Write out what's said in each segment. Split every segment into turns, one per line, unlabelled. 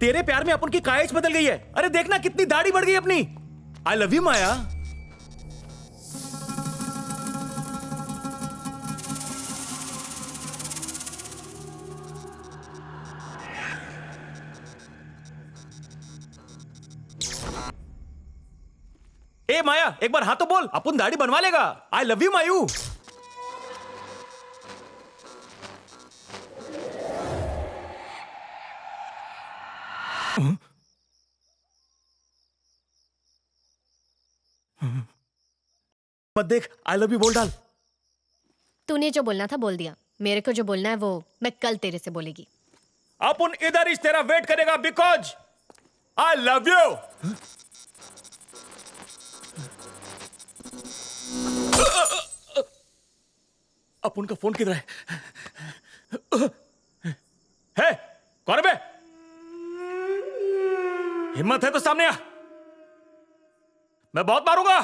तेरे प्यार में अपन की कायच बदल गई है। अरे देखना कितनी दाढ़ी बढ़ गई अपनी। आई लव यू माया। ए माया, एक बार हाँ तो बोल, अपन दाढ़ी बनवा लेगा। आई लव यू मायू। मत देख, आई लव यू बोल डाल।
तूने जो बोलना था बोल दिया। मेरे को जो बोलना है वो मैं कल तेरे से बोलेगी।
अपन इधर ही तेरा वेट करेगा बिकॉज आई लव यू। अपन का फोन किधर है? कौन है बे? हिम्मत है तो सामने आ, मैं बहुत मारूंगा।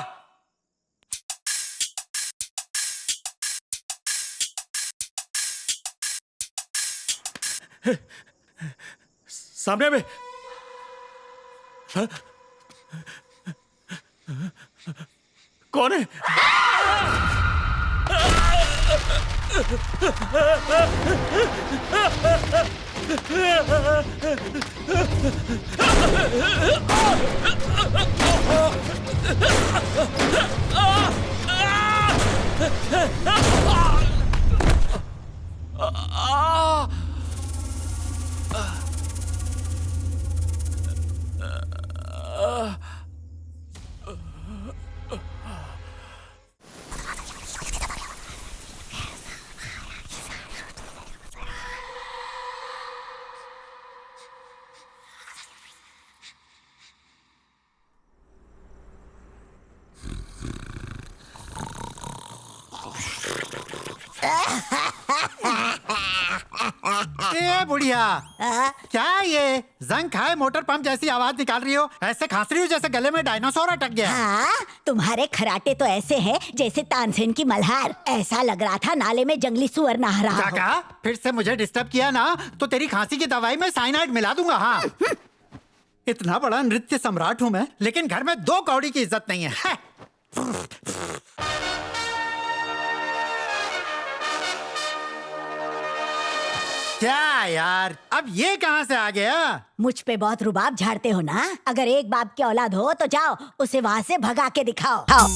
सामने बे। कौन है?
ए बुढ़िया, क्या ये जंग खाए मोटर पंप जैसी आवाज निकाल रही हो? ऐसे खांस रही हो जैसे गले में डायनासोर अटक गया।
हाँ, तुम्हारे खराटे तो ऐसे हैं जैसे तानसेन की मल्हार। ऐसा लग रहा था नाले में जंगली सुअर नहा रहा हो।
काका, फिर से मुझे डिस्टर्ब किया ना तो तेरी खांसी की दवाई में साइनाइड मिला दूंगा। हाँ, इतना बड़ा नृत्य सम्राट हूँ मैं, लेकिन घर में 2 कौड़ी की इज्जत नहीं है। क्या यार, अब ये कहाँ से आ गया?
मुझ पे बहुत रुबाब झाड़ते हो ना। अगर एक बाप की औलाद हो तो जाओ उसे वहाँ से भगा के दिखाओ। आओ।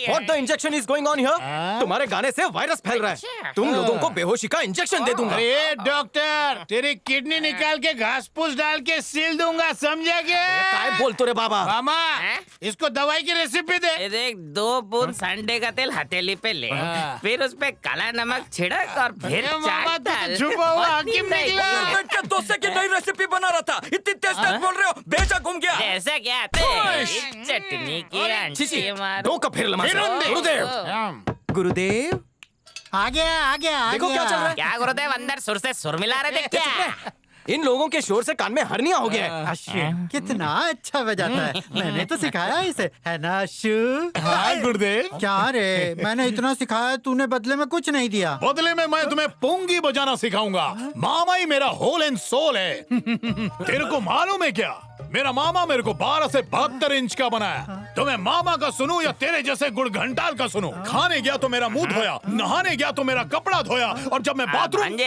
What the injection is going on here? तुम्हारे गाने से वायरस फैल रहा है। तुम लोगों को बेहोशी का इंजेक्शन दे दूंगा।
अरे डॉक्टर, तेरी किडनी निकाल के घास फूस डाल के सील दूंगा, समझा क्या?
काय बोल तो रे बाबा।
मामा, इसको दवाई की रेसिपी दे।
देख, 2 बूंद संडे का तेल हथेली पे ले, फिर उस पे काला नमक छिड़क और फिर
मामा,
चाट डाल।
छुपा हुआ हकीम निकला।
बैठ के दोस्त की नई रेसिपी बना रहा था। इतनी तेज तेज बोल रहे हो, बेचा घूम गया।
ऐसा क्या? चटनी की आंटी मारो।
2 कप फिर लमा। गुरुदेव, गुरुदेव,
आ गया
देखो क्या चल रहा है।
क्या गुरुदेव, अंदर सुर से सुर मिला रहे थे क्या?
इन लोगों के शोर से कान में हर्निया हो गया है।
अश्विन कितना अच्छा बजाता है। मैंने तो सिखाया इसे, है ना अश्विन?
हाँ गुरुदेव।
क्या रे, मैंने इतना सिखाया, तूने बदले में कुछ नहीं दिया।
बदले में मैं तुम्हें पुंगी बजाना सिखाऊंगा। मामा ही मेरा होल एंड सोल है। तेरे को मालूम है क्या, मेरा मामा मेरे को 12 से 72 इंच का बनाया। तो मैं मामा का सुनूं या तेरे जैसे गुड़ घंटाल का सुनूं? खाने गया तो मेरा मुंह धोया, नहाने गया तो मेरा कपड़ा धोया, और जब मैं बाथरूम।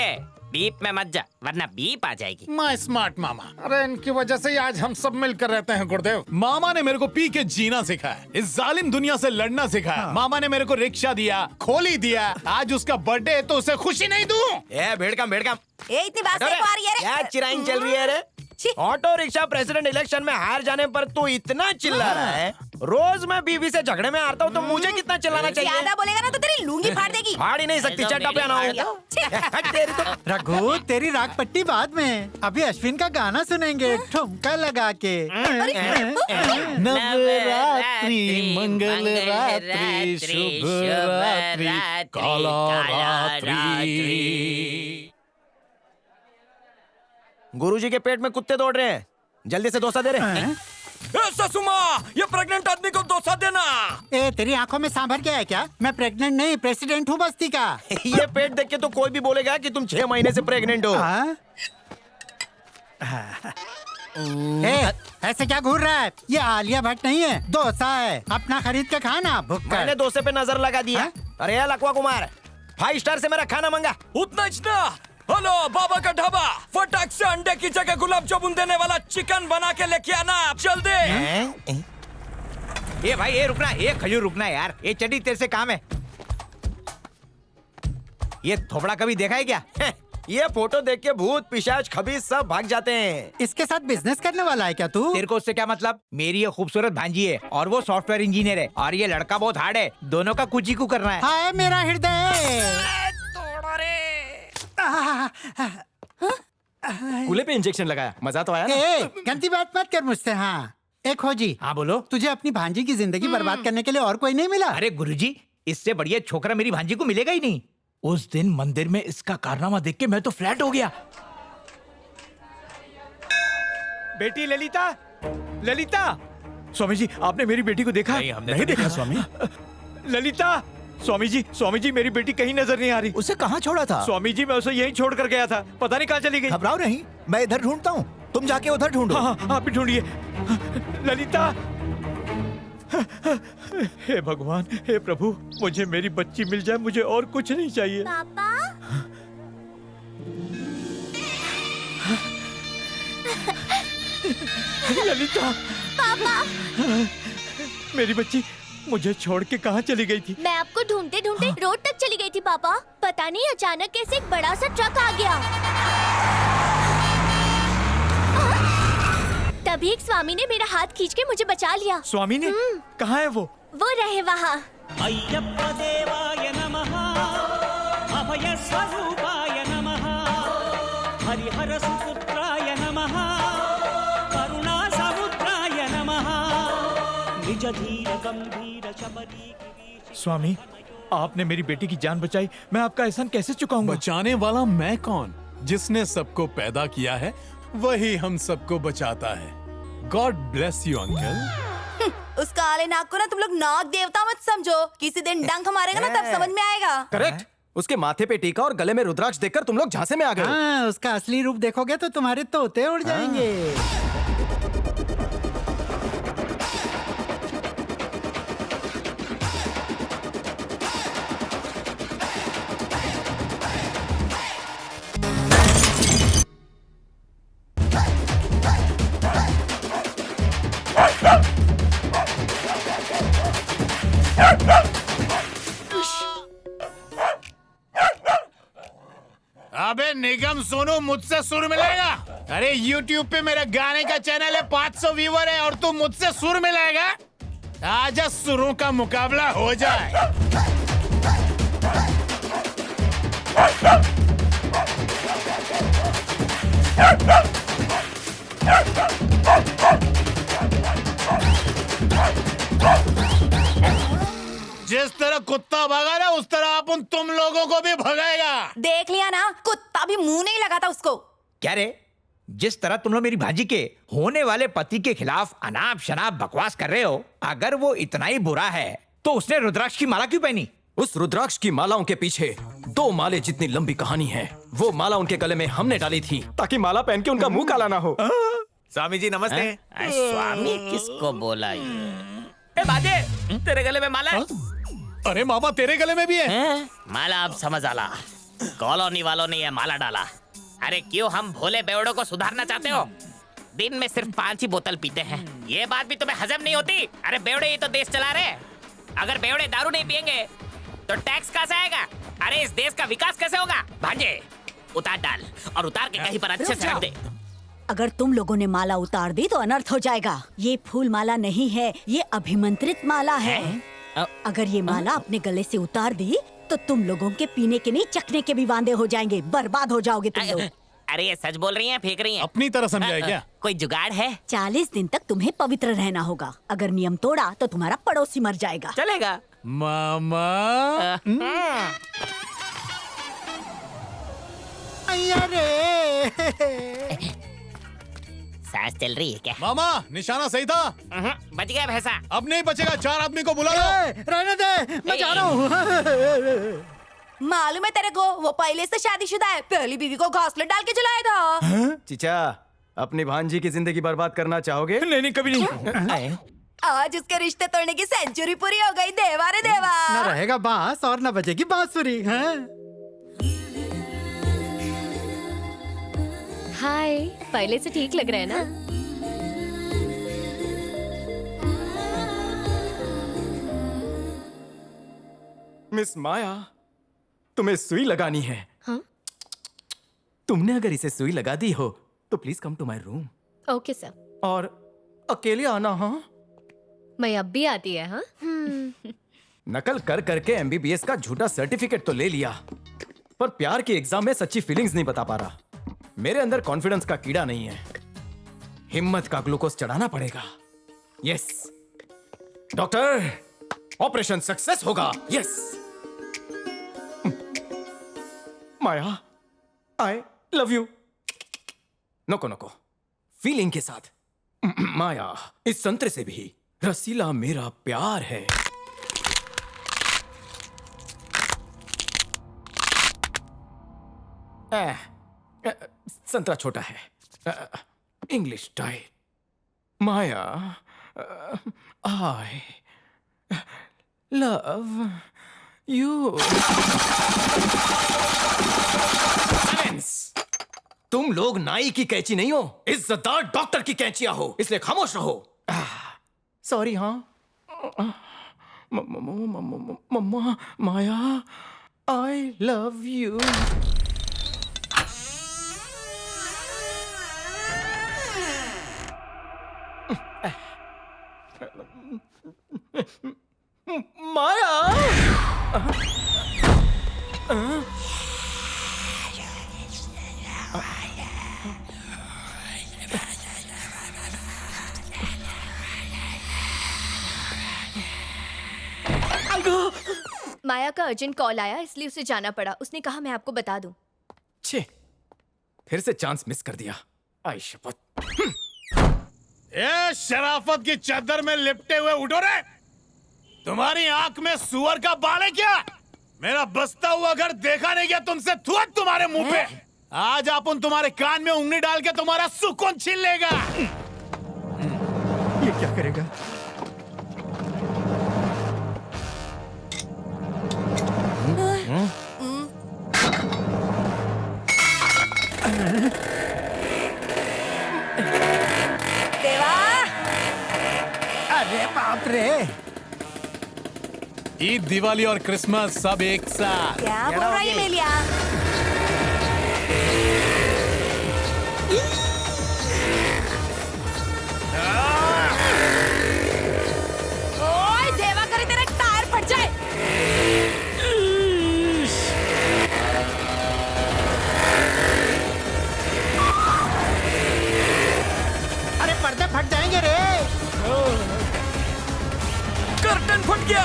बीप में मत जा, वरना बीप आ जाएगी।
मैं स्मार्ट मामा। अरे इनकी वजह से ही आज हम सब मिलकर रहते हैं गुरुदेव। मामा ने मेरे को पी के जीना सिखाया, इस जालिम दुनिया से लड़ना सिखाया। मामा ने मेरे को रिक्शा दिया, खोली दिया। आज उसका बर्थडे है तो उसे खुशी नहीं दूं?
भेड़कम
इतनी बात नहीं आ रही है रे।
क्या चिराइन चल रही है रे? ऑटो रिक्शा प्रेसिडेंट इलेक्शन में हार जाने पर तू इतना चिल्ला रहा है। रोज मैं बीवी से झगड़े में आता हूँ तो मुझे कितना चिल्लाना चाहिए?
ज्यादा बोलेगा ना तो तेरी लूंगी फाड़ देगी।
फाड़ ही नहीं सकती, चड्डा पहना हूँ। तेरी तो
रघु, तेरी राग पट्टी बाद में, अभी अश्विन का गाना सुनेंगे ठुमका लगा के।
नवरात्रि मंगल रात्रि शुभ रात्रि काला रात्रि।
गुरुजी के पेट में कुत्ते दौड़ रहे हैं, जल्दी से डोसा दे रहे हैं। ससुमा, ये प्रेग्नेंट आदमी को डोसा देना।
ए तेरी आंखों में सांभर क्या है क्या? मैं प्रेग्नेंट नहीं, प्रेसिडेंट हूँ बस्ती का।
ये पेट देख के तो कोई भी बोलेगा कि तुम 6 महीने से प्रेग्नेंट हो।
हाँ? ए, ऐसे क्या घूर रहा है? ये आलिया भट्ट नहीं है, डोसा है। अपना खरीद के खाना, भूख
मैंने डोसे पे नजर लगा दिया।
हाँ?
अरे यार लकवा कुमार, 5 स्टार से मेरा खाना मंगा।
उतना ही ना। हेलो बाबा का ढाबा, फटाक से अंडे की जगह गुलाब जामुन देने वाला चिकन बना के लेके आना जल्दी।
ये भाई ये रुकना, ये खजूर रुकना यार। ये चड्डी तेरे से काम है। ये थोबड़ा कभी देखा है क्या? ये फोटो देख के भूत पिशाच खबीज सब भाग जाते हैं।
इसके साथ बिजनेस करने वाला है क्या तू?
तेरे को उससे क्या मतलब? मेरी ये खूबसूरत भांजी है और वो सॉफ्टवेयर इंजीनियर है और ये लड़का बहुत हार्ड है। दोनों का कुछ ही को करना है।
हाय मेरा हृदय।
कूले पे इंजेक्शन लगाया, मजा तो आया ना?
ए, गंदी बात मत कर मुझसे। हाँ एक खोजी,
हाँ बोलो।
तुझे अपनी भांजी की जिंदगी बर्बाद करने के लिए और कोई नहीं मिला?
अरे गुरुजी, इससे बढ़िया छोकरा मेरी भांजी को मिलेगा ही नहीं। उस दिन मंदिर में इसका कारनामा देख के मैं तो फ्लैट हो गया।
बेटी ललिता, ललिता। स्वामी जी, आपने मेरी बेटी को देखा?
नहीं देखा स्वामी।
ललिता, स्वामी जी मेरी बेटी कहीं नजर नहीं आ रही।
उसे कहाँ छोड़ा था?
स्वामी जी मैं उसे यहीं छोड़ कर गया था, पता नहीं कहाँ चली गई।
घबराओ नहीं, मैं इधर ढूंढता हूँ, तुम जाके उधर ढूंढो।
हाँ, आप भी ढूंढिए। ललिता, हे भगवान, हे प्रभु, मुझे मेरी बच्ची मिल जाए, मुझे और कुछ नहीं चाहिए।
पापा,
ललिता,
पापा,
मेरी बच्ची मुझे छोड़ के कहाँ चली गई थी?
मैं आपको ढूंढते ढूंढते रोड तक चली गई थी पापा। पता नहीं अचानक कैसे एक बड़ा सा ट्रक आ गया। तभी एक स्वामी ने मेरा हाथ खींच के मुझे बचा लिया।
स्वामी ने? कहाँ है वो?
वो रहे वहाँ।
अय्यप्प देवाय नमः, अभय स्वरूपाय नमः, हरिहर सुपुत्राय नमः, करुणा समुद्राय नमः, निज धीर गंभीर शबरी।
स्वामी, आपने मेरी बेटी की जान बचाई, मैं आपका एहसान कैसे चुकाऊंगा?
बचाने वाला मैं कौन? जिसने सबको पैदा किया है वही हम सबको बचाता है। God bless you uncle.
उस काले नाग को ना तुम लोग नाग देवता मत समझो, किसी दिन डंक मारेगा ना तब समझ में आएगा।
करेक्ट। उसके माथे पे टीका और गले में रुद्राक्ष देखकर तुम लोग झांसे में आ गए।
हाँ, उसका असली रूप देखोगे तो तुम्हारे तोते उड़ जाएंगे।
अबे निगम सोनू, मुझसे सुर मिलेगा? अरे YouTube पे मेरे गाने का चैनल है, 500 व्यूवर है और तू मुझसे सुर मिलेगा? आजा सुरों का मुकाबला हो जाए। जिस तरह कुत्ता भगा ना, उस तरह अपन तुम लोगों को भी भगाएगा।
देख लिया ना, कुत्ता भी मुंह नहीं लगाता उसको।
क्या रे, जिस तरह तुम लोग मेरी भांजी के होने वाले पति के खिलाफ अनाप शनाप बकवास कर रहे हो, अगर वो इतना ही बुरा है तो उसने रुद्राक्ष की माला क्यों पहनी?
उस रुद्राक्ष की मालाओं के पीछे 2 माले जितनी लंबी कहानी है। वो माला उनके गले में हमने डाली थी ताकि माला पहन के उनका मुंह काला ना हो।
स्वामी जी नमस्ते।
स्वामी किसको बोला ये? ए बाजे, तेरे गले में माला है?
अरे मामा, तेरे गले में भी है?
माला अब समझ आला। कॉलोनी वालों ने ये माला डाला। अरे क्यों हम भोले बेवड़ों को सुधारना चाहते हो? दिन में सिर्फ 5 ही बोतल पीते हैं, ये बात भी तुम्हें हजम नहीं होती? अरे बेवड़े ही तो देश चला रहे। अगर बेवड़े दारू नहीं पियेंगे तो टैक्स कहाँ से आएगा? अरे इस देश का विकास कैसे होगा? भांजे उतार डाल और उतार के कहीं पर अच्छे से रख दे।
अगर तुम लोगों ने माला उतार दी तो अनर्थ हो जाएगा। ये फूल माला नहीं है, ये अभिमंत्रित माला है। अगर ये माला अपने गले से उतार दी तो तुम लोगों के पीने के नहीं चखने के भी वांदे हो जाएंगे, बर्बाद हो जाओगे तुम लोग।
अरे ये सच बोल रही हैं, फेंक रही हैं?
अपनी तरह समझाए क्या?
कोई जुगाड़ है?
40 दिन तक तुम्हें पवित्र रहना होगा। अगर नियम तोड़ा तो तुम्हारा पड़ोसी मर जाएगा।
चलेगा
मामा।
ताश चल रही है क्या?
मामा निशाना सही था।
बच गया भैंसा।
अब नहीं बचेगा, 4 आदमी को बुला लो।
रहने दे, मैं जा रहा हूँ।
मालूम है तेरे को, वो पहले से शादीशुदा है, पहली बीवी को घोंसले डाल के जलाया था।
चीचा, अपनी भांजी की जिंदगी बर्बाद करना चाहोगे?
नहीं कभी नहीं।
आज उसके रिश्ते तोड़ने की सेंचुरी पूरी हो गई। देवा रे देवा।
न रहेगा बांस और न बजेगी बांसुरी।
हाय, पहले से ठीक लग रहा है ना?
मिस माया, तुम्हें सुई लगानी है।
हाँ?
तुमने अगर इसे सुई लगा दी हो तो please come to my room.
Okay sir.
और अकेले आना। हाँ,
मैं अब भी आती है। हाँ?
नकल कर करके एमबीबीएस का झूठा सर्टिफिकेट तो ले लिया, पर प्यार की एग्जाम में सच्ची फीलिंग्स नहीं बता पा रहा। मेरे अंदर कॉन्फिडेंस का कीड़ा नहीं है, हिम्मत का ग्लूकोज चढ़ाना पड़ेगा। यस डॉक्टर, ऑपरेशन सक्सेस होगा। Yes Maya, I love you. नको नको, फीलिंग के साथ। माया, इस संतरे से भी रसीला मेरा प्यार है। संतरा छोटा है, English style. Maya, I love you. तुम लोग नाई की कैंची नहीं हो, इज्जतदार डॉक्टर की कैंचियां हो, इसलिए खामोश रहो। सॉरी। हाँ मम्मा, माया, आई लव यू। माया,
माया का अर्जेंट कॉल आया, इसलिए उसे जाना पड़ा। उसने कहा मैं आपको बता दूं।
छे, फिर से चांस मिस कर दिया। आई शपथ।
ये शराफत की चादर में लिपटे हुए उठो रे। तुम्हारी आंख में सुअर का बाल है क्या? मेरा बसता हुआ घर देखा नहीं गया तुमसे? थूत तुम्हारे मुंह पे। आज अपन तुम्हारे कान में उंगली डाल के तुम्हारा सुकून छीन लेगा।
ये क्या करेगा?
देवा,
अरे बाप रे,
ईद, दिवाली और क्रिसमस सब एक साथ।
क्या बोल रहा है मेलिया? ओए देवा, करे तेरा टायर फट जाए।
अरे पर्दे फट जाएंगे रे।
कर्टन फट गया।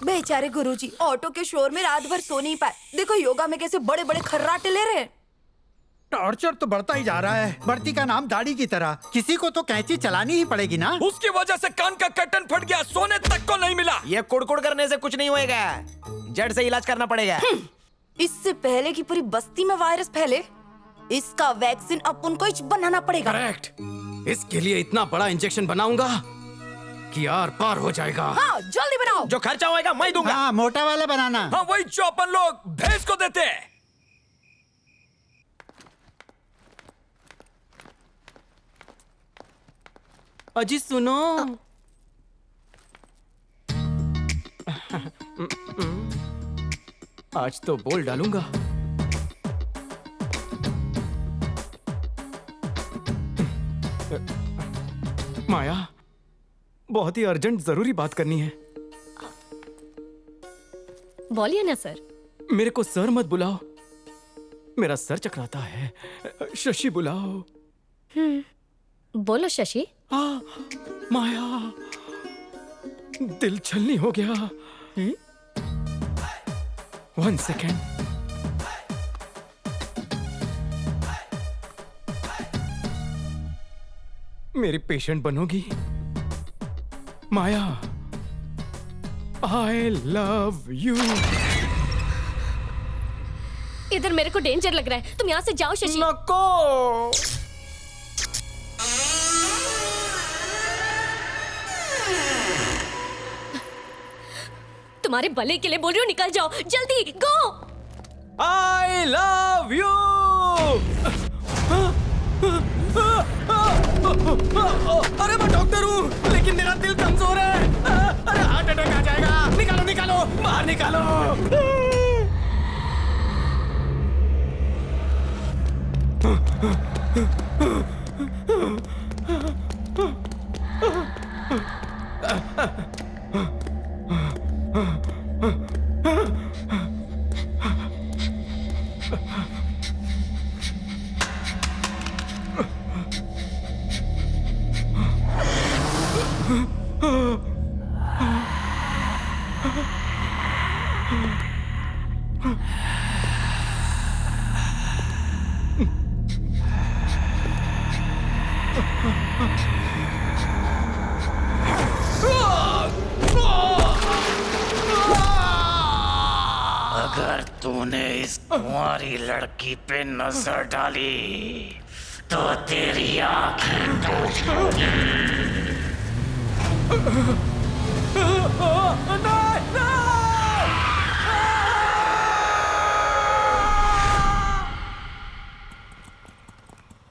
बेचारे गुरुजी ऑटो के शोर में रात भर सो नहीं पाए। देखो योगा में कैसे बड़े बड़े खर्राटे ले रहे हैं।
टॉर्चर तो बढ़ता ही जा रहा है, बढ़ती का नाम दाढ़ी की तरह। किसी को तो कैंची चलानी ही पड़ेगी ना।
उसकी वजह से कान का कर्टन फट गया, सोने तक को नहीं मिला।
ये कुड़कुड़ करने से कुछ नहीं होएगा, जड़ से इलाज करना पड़ेगा।
इससे पहले कि पूरी बस्ती में वायरस फैले, इसका वैक्सीन अपन को ही बनाना पड़ेगा।
करेक्ट। इसके लिए इतना बड़ा इंजेक्शन बनाऊंगा कि आर पार हो जाएगा।
हाँ, जल्दी बनाओ।
जो खर्चा होएगा मैं दूंगा।
हाँ, मोटा वाला बनाना।
हाँ, वही जो अपन लोग भैंस को देते हैं।
अजी सुनो, आज तो बोल डालूंगा। माया, बहुत ही अर्जेंट जरूरी बात करनी है।
बोलिए ना सर।
मेरे को सर मत बुलाओ, मेरा सर चकराता है। शशि बुलाओ।
बोलो शशि।
हाँ, माया, दिल छलनी हो गया। 1 सेकेंड। मेरी पेशेंट बनोगी? Maya, I love you.
इधर मेरे को डेंजर लग रहा है, तुम यहाँ से जाओ शशि।
नको।
तुम्हारे भले के लिए बोल रही हूँ, निकल जाओ जल्दी, गो।
आई लव यू। अरे मैं डॉक्टर हूँ, लेकिन मेरा दिल कमजोर है। अरे हार्ट अटैक आ जाएगा। निकालो निकालो, बाहर निकालो।
अगर तूने इस कुंवारी लड़की पे नजर डाली तो तेरी आंखें टूट जाएंगी।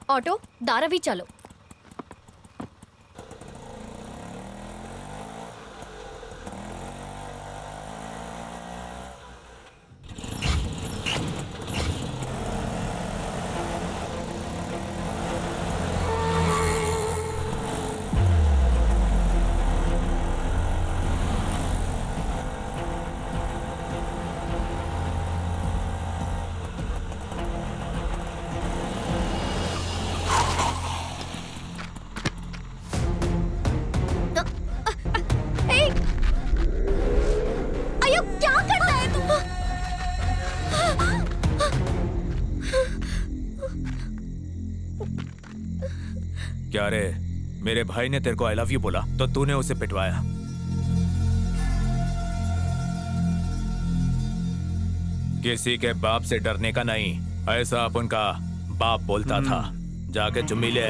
ऑटो, धारावी चलो।
क्या रे, मेरे भाई ने तेरे को आई लव यू बोला तो तूने उसे पिटवाया। किसी के बाप से डरने का नहीं, ऐसा अपन का बाप बोलता था। जाके चुम्मी ले।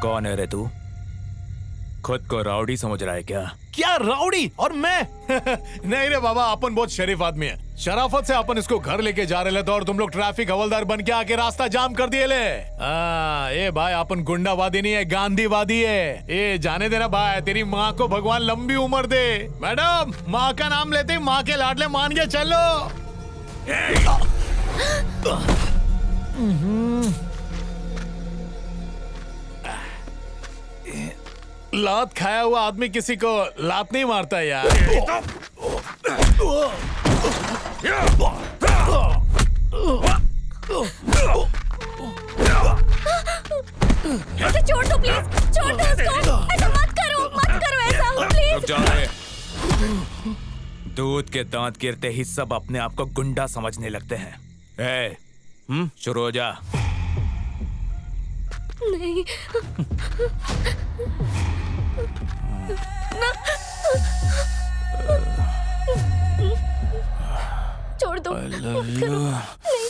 कौन है रे तू? खुद को राउडी समझ रहा है क्या?
क्या राउडी? और मैं? नहीं रे बाबा, अपन बहुत शरीफ आदमी है। शराफत से अपन इसको घर लेके जा रहे थे और तुम लोग ट्रैफिक हवलदार बन के आके रास्ता जाम कर दिए ले। ए भाई, अपन गुंडावादी नहीं है, गांधीवादी है। ए जाने देना भाई, तेरी माँ को भगवान लंबी उम्र दे। मैडम, माँ का नाम लेते ही माँ के लाडले मान के चलो। लात खाया हुआ आदमी किसी को लात नहीं मारता यार।
ऐसे छोड़ दो प्लीज, छोड़ दो उसको। ऐसा मत करो ऐसा प्लीज।
दूध के दांत गिरते ही सब अपने आप को गुंडा समझने लगते हैं। शुरू हो जा।
नहीं ना। छोड़ दो। मत करो। नहीं।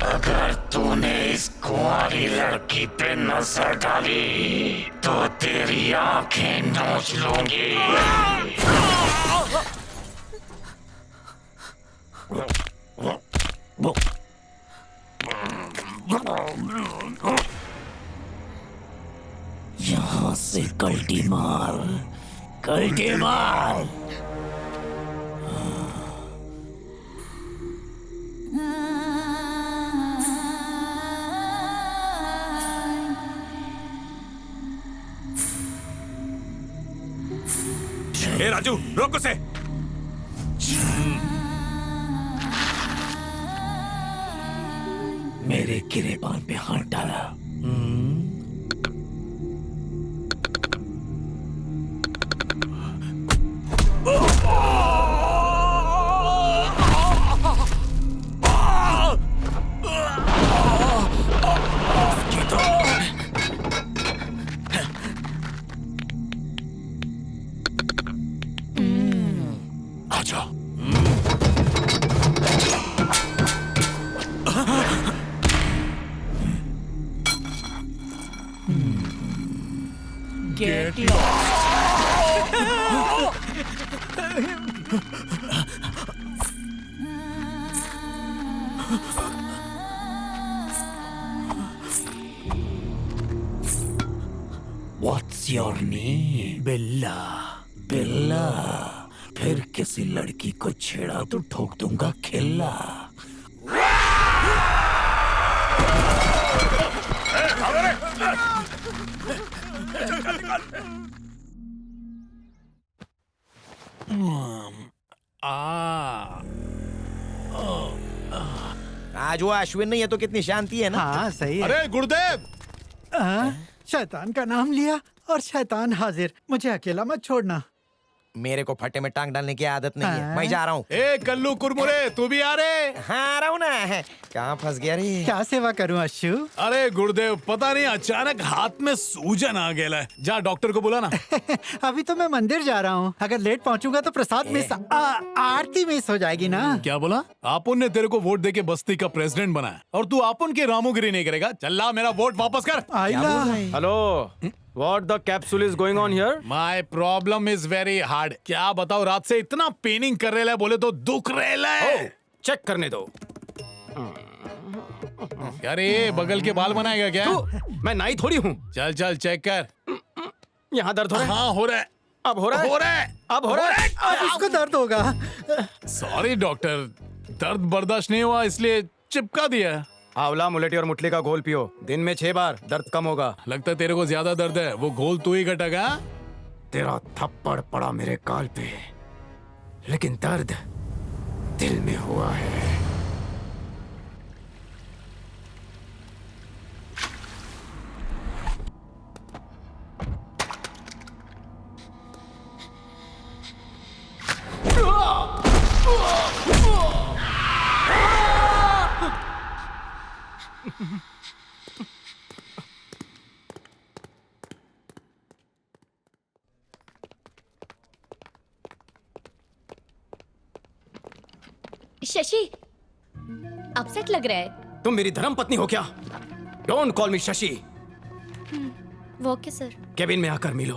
अगर तूने इस कुंवारी लड़की पे नजर डाली तो तेरी आंखें नोच लूंगी। यहाँ से कल्टी मार, कल्टी मार।
ए राजू, रोक उसे।
मेरे गिरेबान पे हाथ डाला।
Get lost.
What's your name?
बिल्ला।
बिल्ला। फिर किसी लड़की को छेड़ा तो ठोक दूंगा खिल्ला।
आज वो अश्विन नहीं है तो कितनी शांति है ना।
हाँ सही है।
अरे गुरुदेव,
शैतान का नाम लिया और शैतान हाजिर। मुझे अकेला मत छोड़ना।
मेरे को फटे में टांग डालने की आदत नहीं है। मैं जा रहा हूँ।
ए कल्लू कुरमुरे, तू भी आ रे?
हाँ आ रहा हूँ ना। कहाँ फंस गया रे?
क्या सेवा करूँ अश्शु?
अरे गुरुदेव, पता नहीं अचानक हाथ में सूजन आ गया है। जा डॉक्टर को बुला ना।
अभी तो मैं मंदिर जा रहा हूँ। अगर लेट पहुँचूंगा तो प्रसाद मिस, आरती मिस हो जाएगी ना।
क्या बोला? आपुन ने तेरे को वोट देके बस्ती का प्रेसिडेंट बनाया और तू आपुन की रामूगिरी नहीं करेगा। चल मेरा वोट वापस कर।
Hello, What the capsule is going on here?
My problem is very hard. क्या बताओ, रात से इतना पेनिंग कर रहे बोले तो दुख रहे।
चेक करने दो।
अरे बगल के बाल बनाएगा क्या?
मैं नाई थोड़ी हूँ।
चल चल चेक कर।
यहाँ दर्द हो रहा है?
हाँ हो रहा है।
अब हो रहा है?
हो रहा है।
अब हो रहा है?
अब इसको दर्द होगा।
सॉरी डॉक्टर, दर्द बर्दाश्त नहीं हुआ इसलिए चिपका दिया।
आंवला, मुलेठी और मुठली का घोल पियो। दिन में 6 बार, दर्द कम होगा।
लगता है तेरे को ज्यादा दर्द है। वो घोल तू ही घटेगा।
तेरा थप्पड़ पड़ा मेरे गाल पे, लेकिन दर्द दिल में हुआ है।
शशि, अपसेट लग रहा है।
तुम मेरी धर्म पत्नी हो क्या? डोंट कॉल मी शशि।
वो ओके सर।
केबिन में आकर मिलो।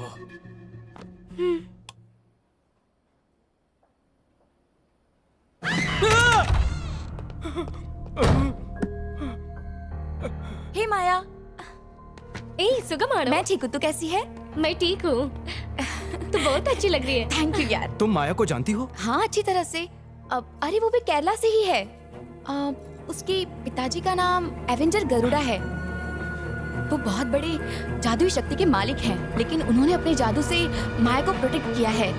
हे माया।
ए सुगम,
मैं ठीक हूँ, तू कैसी है?
मैं ठीक हूँ। तू बहुत अच्छी लग रही है।
थैंक यू यार।
तुम माया को जानती हो?
हाँ अच्छी तरह से। अरे वो भी केरला से ही है।
उसके पिताजी का नाम एवेंजर गरुड़ा है। वो बहुत बड़े जादुई शक्ति के मालिक हैं, लेकिन उन्होंने अपने जादू से माया को प्रोटेक्ट किया है।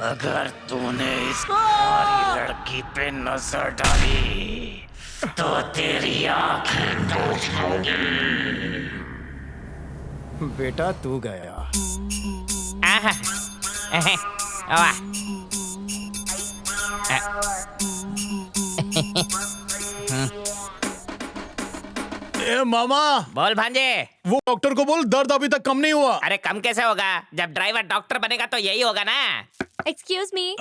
अगर तूने इस कुंवारी लड़की पे नजर डाली तो तेरी आंखें नोच लूंगी।
बेटा तू गया।
ए मामा,
बोल भांजे।
वो डॉक्टर को बोल दर्द अभी तक कम नहीं हुआ।
अरे कम कैसे होगा? जब ड्राइवर डॉक्टर बनेगा तो यही होगा ना।
Excuse me.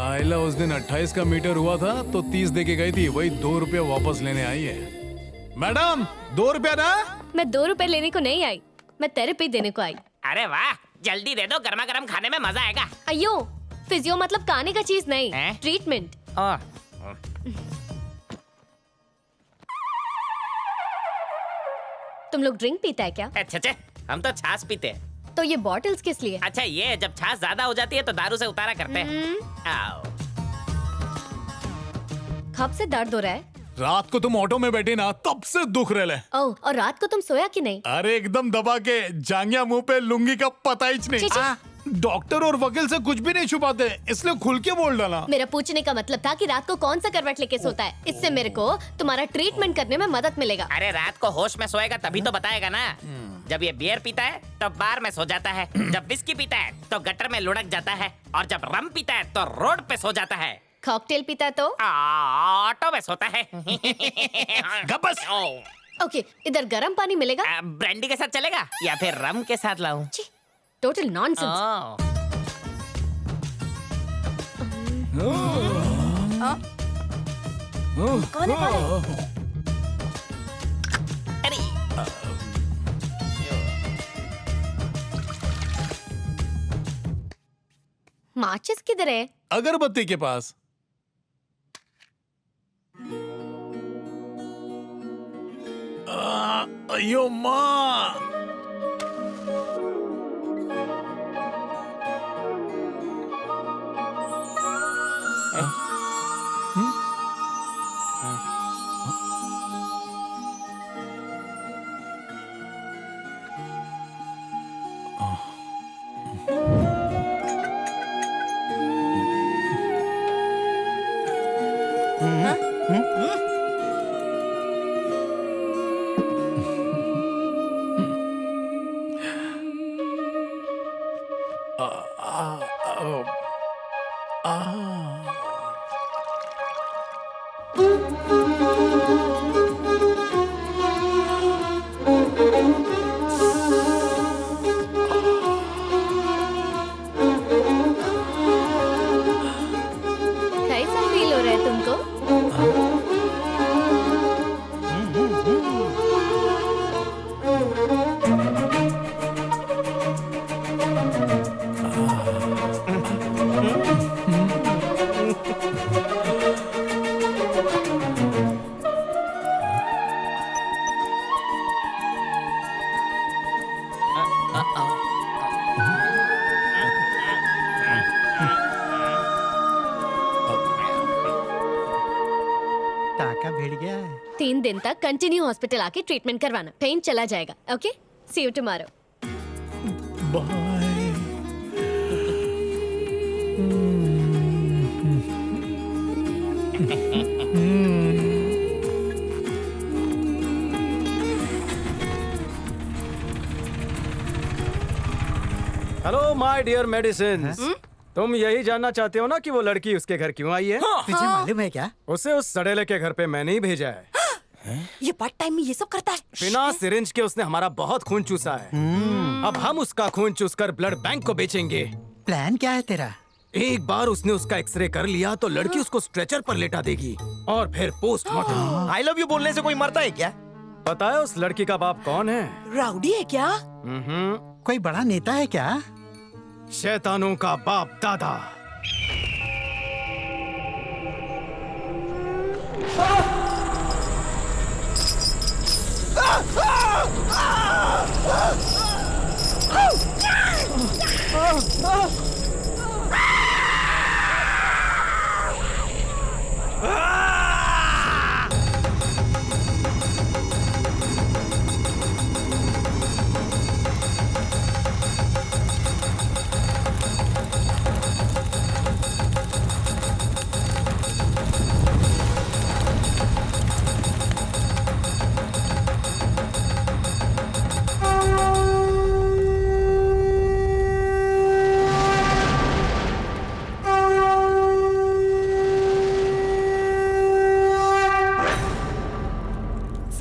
आइला उस दिन 28 का मीटर हुआ था तो 30 दे के गई थी, वही 2 रुपया वापस लेने आई है। मैडम 2 रुपया ना।
मैं 2 रुपए लेने को नहीं आई, मैं थेरेपी देने को आई।
अरे वाह, जल्दी दे दो, गर्मा गर्म खाने में मजा आएगा।
अयो, फिजियो मतलब खाने का चीज नहीं, ट्रीटमेंट। तुम लोग ड्रिंक पीता है क्या?
अच्छा, हम तो छाछ पीते हैं।
तो ये बॉटल्स किस लिए?
अच्छा, ये जब छाछ ज्यादा हो जाती है तो दारू से उतारा करते हैं। आओ।
कब से दर्द हो रहा है?
रात को तुम ऑटो में बैठी ना, तब से दुख रहे।
ओह, और रात को तुम सोया कि नहीं?
अरे एकदम दबा के, जांघिया मुंह पे, लुंगी का पता ही नहीं। डॉक्टर और वकील से कुछ भी नहीं छुपाते, इसलिए खुल के बोल डाला।
मेरा पूछने का मतलब था कि रात को कौन सा करवट लेके सोता है, इससे मेरे को तुम्हारा ट्रीटमेंट करने में मदद मिलेगा।
अरे रात को होश में सोएगा तभी तो बताएगा ना। जब ये बियर पीता है तो बार में सो जाता है, जब विस्की पीता है तो गटर में लुढ़क जाता है, और जब रम पीता है तो रोड पे सो जाता है।
कॉकटेल पीता है तो
ऑटो में सोता है।
गप्पस।
ओके, इधर गर्म पानी मिलेगा?
ब्रांडी के साथ चलेगा या फिर रम के साथ लाऊं?
Total nonsense.
कौन है?
माचिस किधर है?
अगरबत्ती के पास। अयो माँ,
कैसा फील हो रहा है तुमको?
टाका भिड़ गया है।
3 दिन तक कंटिन्यू हॉस्पिटल आके ट्रीटमेंट करवाना, पेन चला जाएगा। Okay, see you tomorrow.
Hello my dear medicine. तुम यही जानना चाहते हो ना कि वो लड़की उसके घर क्यों आई है?
तुझे मालूम है क्या?
उसे उस सड़ेले के घर पे मैंने ही भेजा है।
ये पार्ट टाइम में ये सब करता है।
बिना सिरिंज के उसने हमारा बहुत खून चूसा है। अब हम उसका खून चूसकर ब्लड बैंक को बेचेंगे।
प्लान क्या है तेरा?
एक बार उसने उसका एक्सरे कर लिया तो लड़की उसको स्ट्रेचर पर लेटा देगी और फिर पोस्टमार्टम।
आई लव यू बोलने से कोई मरता है क्या?
पता है उस लड़की का बाप कौन है?
राउडी है क्या?
कोई बड़ा नेता है क्या?
शैतानों का बाप दादा।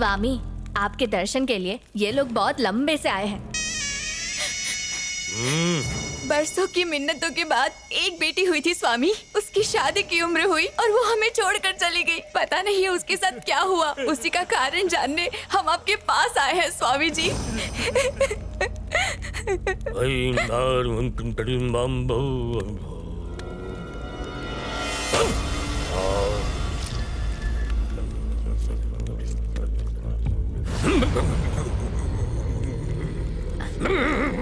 स्वामी, आपके दर्शन के लिए ये लोग बहुत लंबे से आए हैं।
बरसों की मिन्नतों के बाद एक बेटी हुई थी स्वामी। उसकी शादी की उम्र हुई और वो हमें छोड़कर चली गई। पता नहीं है उसके साथ क्या हुआ। उसी का कारण जानने हम आपके पास आए हैं स्वामी जी।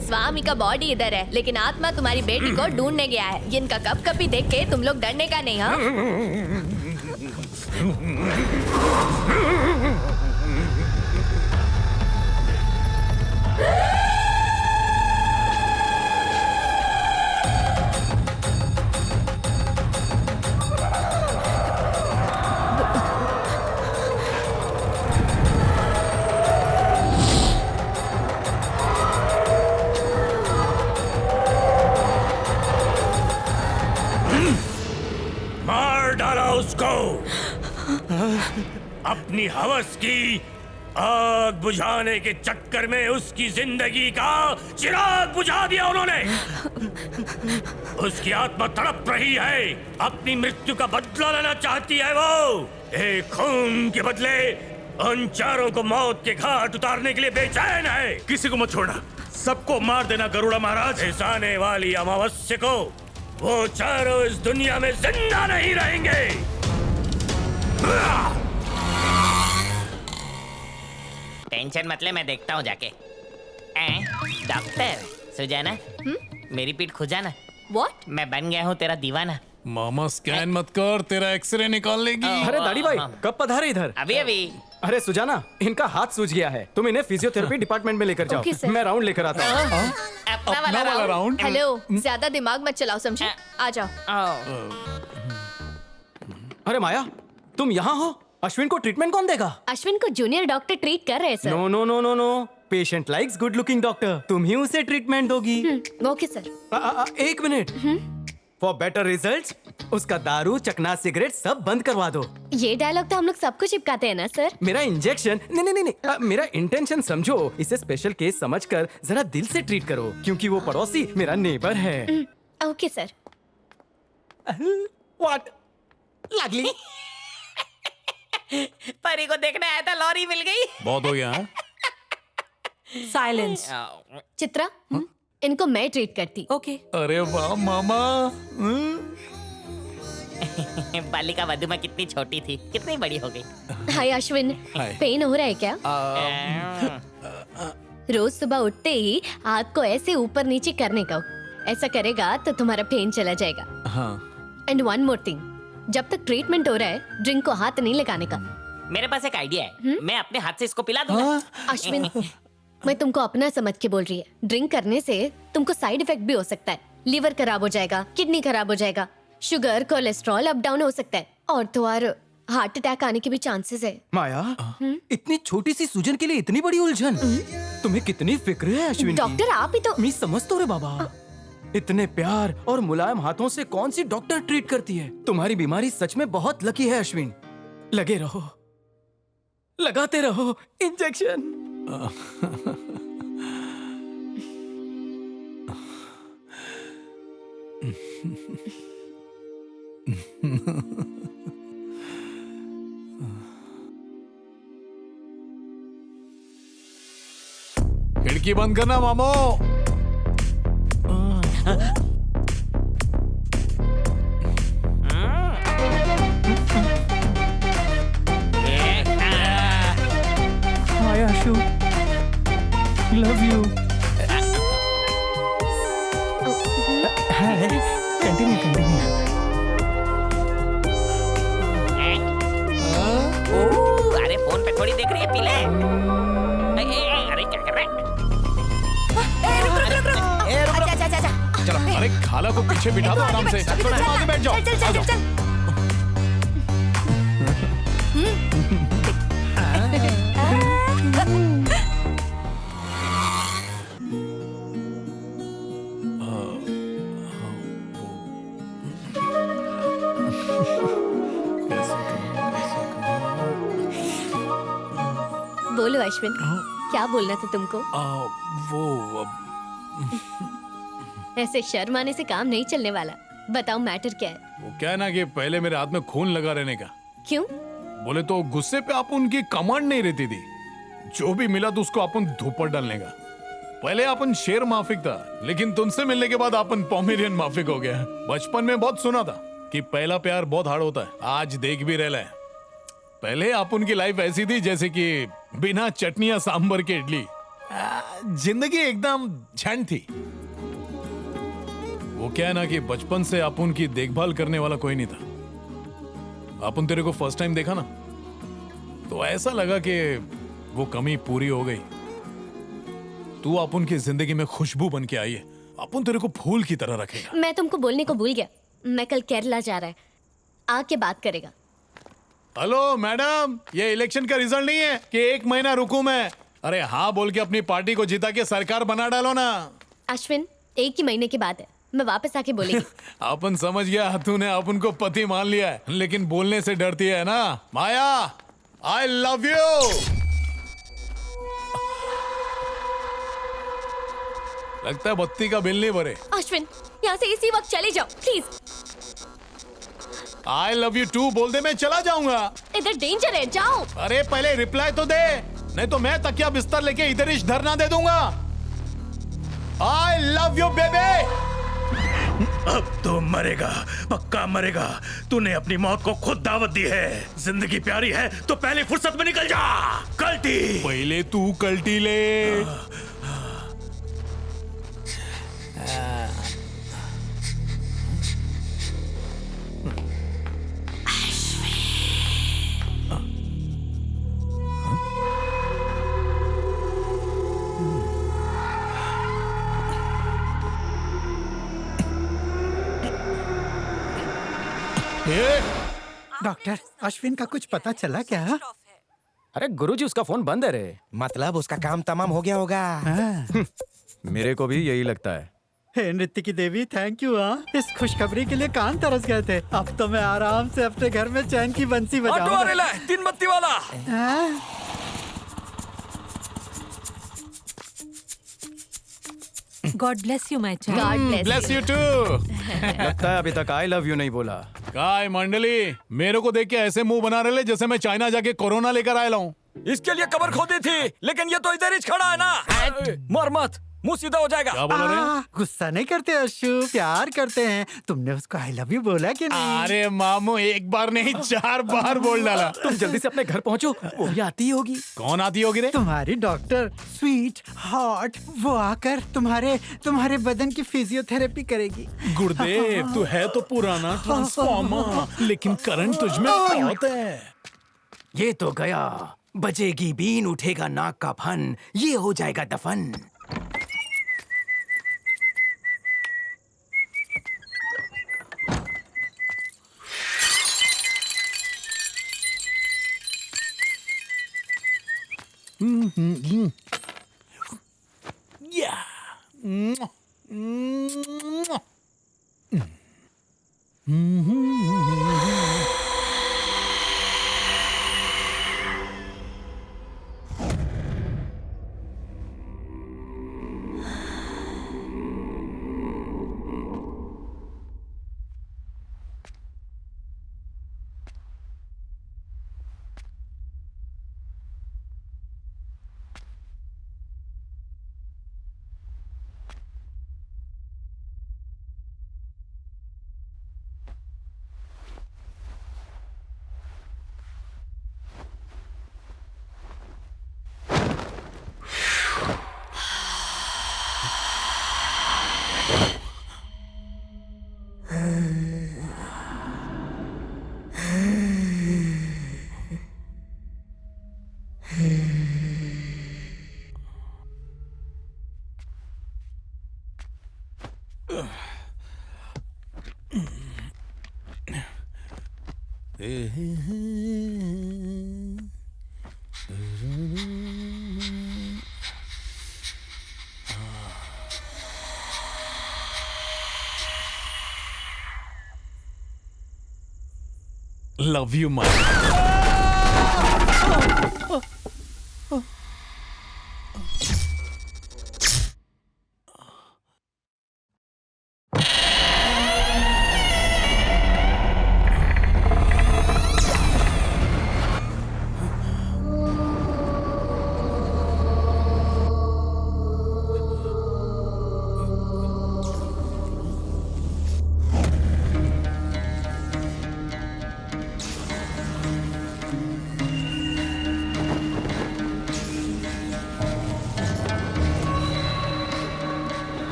स्वामी का बॉडी इधर है, लेकिन आत्मा तुम्हारी बेटी को ढूंढने गया है। इनका कप कपी देख के तुम लोग डरने का नहीं, हाँ?
मार डाला उसको। अपनी हवस की आग बुझाने के चक्कर में उसकी जिंदगी का चिराग बुझा दिया उन्होंने। उसकी आत्मा तड़प रही है, अपनी मृत्यु का बदला लेना चाहती है। वो एक खून के बदले उन चारों को मौत के घाट उतारने के लिए बेचैन है।
किसी को मत छोड़ना, सबको मार देना गरुड़ा महाराज।
इस आने वाली अमावस्या को वो चारों इस दुनिया में जिंदा नहीं रहेंगे।
टेंशन मत ले, मैं देखता हूँ जाके। डॉक्टर सुजाना, मेरी पीठ खुजाना।
What?
मैं बन गया हूँ तेरा दीवाना।
मामा स्कैन मत कर, तेरा एक्सरे निकाल लेगी।
अरे दाढ़ी भाई, कब पधारे इधर?
अभी अभी।
अरे सुजाना, इनका हाथ सूज गया है, तुम इन्हें फिजियोथेरेपी डिपार्टमेंट में लेकर जाओ।
Okay, sir.
मैं राउंड लेकर आता हूँ।
अपना वाला राउंड।
हेलो, ज्यादा दिमाग मत चलाओ, समझे? आ जाओ।
अरे माया, तुम यहाँ हो? अश्विन को ट्रीटमेंट कौन देगा?
अश्विन को जूनियर डॉक्टर ट्रीट कर रहे हैं sir.
No no no no no, patient likes good looking doctor. तुम ही उसे ट्रीटमेंट दोगी।
Okay sir.
एक मिनट। फॉर बेटर रिजल्ट्स उसका दारू, चकना, सिगरेट सब बंद करवा दो।
ये डायलॉग तो हम लोग सबको चिपकाते हैं ना सर?
मेरा इंजेक्शन नहीं, मेरा इंटेंशन समझो। इसे स्पेशल केस समझकर जरा दिल से ट्रीट करो, क्योंकि वो पड़ोसी मेरा नेबर है।
Okay sir.
व्हाट लागली?
परी को देखने आया था, लॉरी मिल गई।
बहुत हो गया।
साइलेंस। चित्रा, इनको मैं ट्रीट करती। ओके।
अरे वाह मामा।
बालिका वधु में कितनी छोटी थी, कितनी बड़ी हो गई।
हाय अश्विन,
हाय।
पेन हो रहा है क्या? रोज सुबह उठते ही हाथ को ऐसे ऊपर नीचे करने का। ऐसा करेगा तो तुम्हारा पेन चला जाएगा।
हाँ।
एंड वन मोर थिंग, जब तक ट्रीटमेंट हो रहा है ड्रिंक को हाथ नहीं लगाने का।
मेरे पास एक आइडिया है, मैं अपने हाथ से इसको पिला दूंगा।
अश्विन, मैं तुमको अपना समझ के बोल रही है। ड्रिंक करने से तुमको साइड इफेक्ट भी हो सकता है। लिवर खराब हो जाएगा, किडनी खराब हो जाएगा, शुगर, कोलेस्ट्रॉल अप डाउन हो सकता है, और तो और हार्ट अटैक आने के भी चांसेस है।
माया, इतनी छोटी सी सूजन के लिए इतनी बड़ी उलझन? तुम्हें कितनी फिक्र है अश्विन की?
डॉक्टर आप ही तो।
मैं समझ तो रे बाबा, इतने प्यार और मुलायम हाथों से कौन सी डॉक्टर ट्रीट करती है? तुम्हारी बीमारी सच में बहुत लकी है अश्विन। लगे रहो, लगाते रहो इंजेक्शन।
खिड़की बंद करना मामो।
हाय आशु, लव यू। कंटिन्यू।
अरे फोन पे थोड़ी देख रही है, पी ले। अरे क्या कर रहा है?
चलो, अरे खाला को पीछे बिठा दो आराम से। चलो तुम आगे बैठ जाओ। आ जाओ।
बोलो अश्विन, क्या बोलना था तुमको?
वो
ऐसे शर्म आने से काम नहीं चलने वाला। बताओ मैटर क्या है?
वो क्या है ना कि पहले मेरे हाथ में खून लगा रहने का।
क्यों?
बोले तो गुस्से पे आप उनकी कमांड नहीं रहती थी, जो भी मिला तो उसको अपन धूपर डालने का। पहले अपन शेर माफिक था, लेकिन तुमसे मिलने के बाद अपन पोमेरियन माफिक हो गया। बचपन में बहुत सुना था कि पहला प्यार बहुत हार्ड होता है, आज देख भी रहा है। पहले अपन की लाइफ ऐसी थी जैसे कि बिना चटनी या सांभर के इडली। जिंदगी एकदम झंड थी। वो क्या है ना कि बचपन से अपन की देखभाल करने वाला कोई नहीं था। अपन तेरे को फर्स्ट टाइम देखा ना तो ऐसा लगा कि वो कमी पूरी हो गई। तू अपन की जिंदगी में खुशबू बन के आई है। अपन तेरे को फूल की तरह रखेगा।
मैं तुमको बोलने को भूल गया, मैं कल केरला जा रहा है, आके बात करेगा।
हेलो मैडम, ये इलेक्शन का रिजल्ट नहीं है कि 1 महीना रुकूं मैं। अरे हाँ बोल के अपनी पार्टी को जिता के सरकार बना डालो ना।
अश्विन, 1 ही महीने की बात है, मैं वापस आके बोलेगी।
अपन समझ गया तूने अपन को पति मान लिया है, लेकिन बोलने से डरती है ना। माया, आई लव यू। लगता है बत्ती का बिल नहीं भरे।
अश्विन, यहाँ से इसी वक्त चले जाओ please.
I love you too बोल दे, मैं चला जाऊंगा।
इधर डेंजर है, जाओ।
अरे पहले रिप्लाई तो दे, नहीं तो मैं तकिया बिस्तर लेके इधर ही धरना दे दूंगा। आई लव यू बेबी।
अब तो मरेगा, पक्का मरेगा। तूने अपनी मौत को खुद दावत दी है। जिंदगी प्यारी है तो पहले फुर्सत में निकल जा। कल्टी
पहले तू कल्टी ले।
डॉक्टर, अश्विन का कुछ पता चला क्या?
अरे गुरुजी, उसका फोन बंद है रे।
मतलब उसका काम तमाम हो गया होगा।
मेरे को भी यही लगता है।
हे नृत्य की देवी, थैंक यू। इस खुशखबरी के लिए कान तरस गए थे। अब तो मैं आराम से अपने घर में चैन की बंसी बजाऊंगा।
3 बत्ती वाला।
God bless you my child.
God
bless you too.
लगता है अभी तक आई लव यू नहीं बोला।
काय मंडली, मेरे को देख के ऐसे मुंह बना रहे जैसे मैं चाइना जाके कोरोना लेकर आया हूँ।
इसके लिए कबर खोदी थी, लेकिन ये तो इधर ही खड़ा है ना। मर मत, मुंह सीधा हो जाएगा।
क्या बोल रहे हैं?
गुस्सा नहीं करते अशु, प्यार करते हैं। तुमने उसको आई लव यू बोला कि नहीं?
अरे मामू, 1 बार नहीं 4 बार बोल डाला।
तुम जल्दी से अपने घर पहुंचो, वो भी आती होगी।
कौन आती होगी रे?
तुम्हारी डॉक्टर स्वीट हॉट, वो आकर तुम्हारे बदन की फिजियोथेरेपी करेगी।
गुरुदेव, तू है तो पुराना ट्रांसफॉर्मर, लेकिन करंट तुझमें बहुत है।
ये तो गया, बजेगी बीन, उठेगा नाक का फन, ये हो जाएगा दफन।
Love you, man.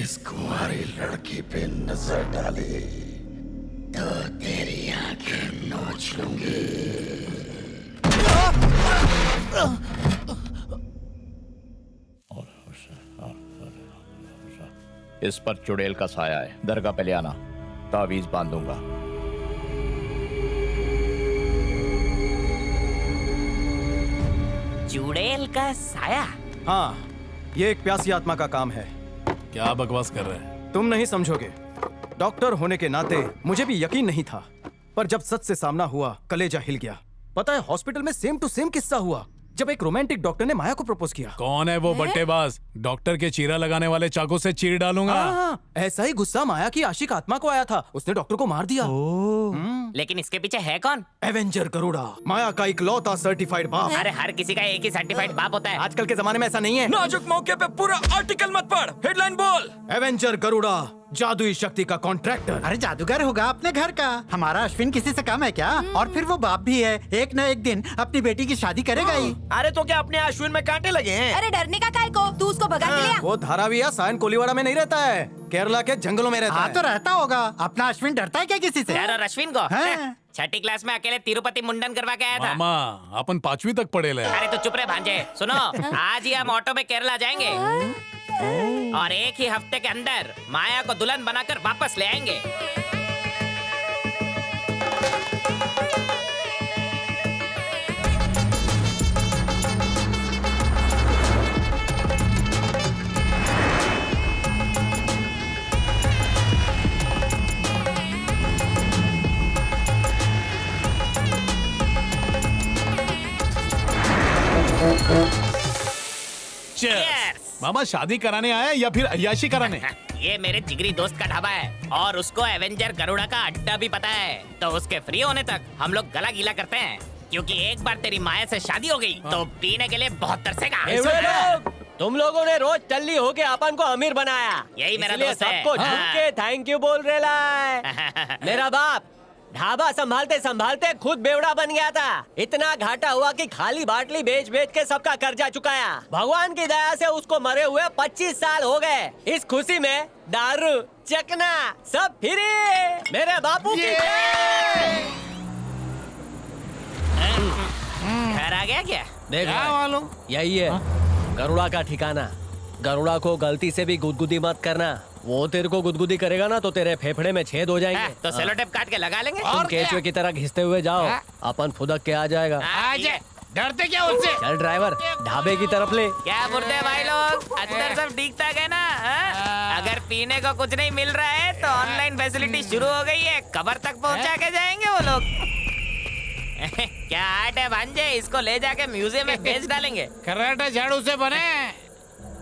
इस कुंवारी लड़की पे नजर डाली तो तेरी आंखें नोच लूंगी।
इस पर चुड़ैल का साया है, दरगाह पे ले आना, तावीज बांध दूंगा।
चुड़ैल का साया?
हाँ, ये एक प्यासी आत्मा का काम है।
क्या बकवास कर रहे हैं?
तुम नहीं समझोगे। डॉक्टर होने के नाते मुझे भी यकीन नहीं था, पर जब सच से सामना हुआ कलेजा हिल गया। पता है, हॉस्पिटल में सेम टू सेम किस्सा हुआ जब एक रोमांटिक डॉक्टर ने माया को प्रपोज किया।
कौन है वो बट्टेबाज? डॉक्टर के चीरा लगाने वाले चाकू से चीर डालूंगा।
हाँ, ऐसा ही गुस्सा माया की आशिक आत्मा को आया था, उसने डॉक्टर को मार दिया।
लेकिन इसके पीछे है कौन?
एवेंजर गरुड़ा, माया का इकलौता सर्टिफाइड बाप।
अरे हर किसी का एक ही सर्टिफाइड बाप होता है।
आजकल के जमाने में ऐसा नहीं है।
नाजुक मौके पे पूरा आर्टिकल मत पढ़, हेडलाइन बोल।
एवेंजर गरुड़ा जादुई शक्ति का कॉन्ट्रैक्टर।
अरे जादूगर होगा अपने घर का। हमारा अश्विन किसी से कम है क्या? और फिर वो बाप भी है, एक न एक दिन अपनी बेटी की शादी करेगा ही।
अरे तो क्या अपने अश्विन में कांटे लगे हैं?
अरे डरने का काय को, तू उसको भगा के ले आ।
वो धाराविया सायन कोलीवाड़ा में नहीं रहता है, केरला के जंगलों में रहता
हाँ
है।
तो रहता होगा। अपना अश्विन डरता है क्या किसी से?
यार, और अश्विन को
हाँ।
छठी क्लास में अकेले तिरुपति मुंडन करवा के आया था।
मामा, अपन 5वीं तक पढ़े ले।
अरे तो चुप रहे भांजे। सुनो, आज ही हम ऑटो में केरला जाएंगे और एक ही हफ्ते के अंदर माया को दुल्हन बनाकर वापस ले आएंगे।
मामा शादी कराने आया या फिर अय्याशी कराने?
ये मेरे जिगरी दोस्त का ढाबा है और उसको एवेंजर गरुड़ा का अड्डा भी पता है, तो उसके फ्री होने तक हम लोग गला गीला करते हैं, क्योंकि एक बार तेरी माया से शादी हो गई तो पीने के लिए बहुत तरसेगा।
तुम लोगों ने रोज टल्ली होके अपन को अमीर बनाया,
यही मेरा
इसलिए
दोस्त है।
सबको झुक के थैंक यू बोल रहे है। मेरा बाप ढाबा संभालते संभालते खुद बेवड़ा बन गया था। इतना घाटा हुआ कि खाली बाटली बेच बेच के सबका कर्जा चुकाया। भगवान की दया से उसको मरे हुए 25 साल हो गए। इस खुशी में दारू चकना सब फ्री। मेरे बापू की
घर आ गया क्या?
देख मालूम, यही है गरुड़ा का ठिकाना। गरुड़ा को गलती से भी गुदगुदी मत करना, वो तेरे को गुदगुदी करेगा ना तो तेरे फेफड़े में छेद हो जाएंगे।
तो सेलो टेप काट के लगा लेंगे।
तुम केचुए की तरह घिसते हुए जाओ, अपन फुदक के आ जाएगा।
डरते क्या उससे?
चल ड्राइवर, ढाबे की तरफ ले।
क्या बुरदे भाई लोग, अंदर सब ठीक ठाक है ना? अगर पीने को कुछ नहीं मिल रहा है तो ऑनलाइन फैसिलिटी शुरू हो गई है, कबर तक पहुंचा के जाएंगे वो लोग। क्या आर्ट है भांजे, इसको ले जाके म्यूजियम में बेच डालेंगे।
कराटे झाड़ू से बने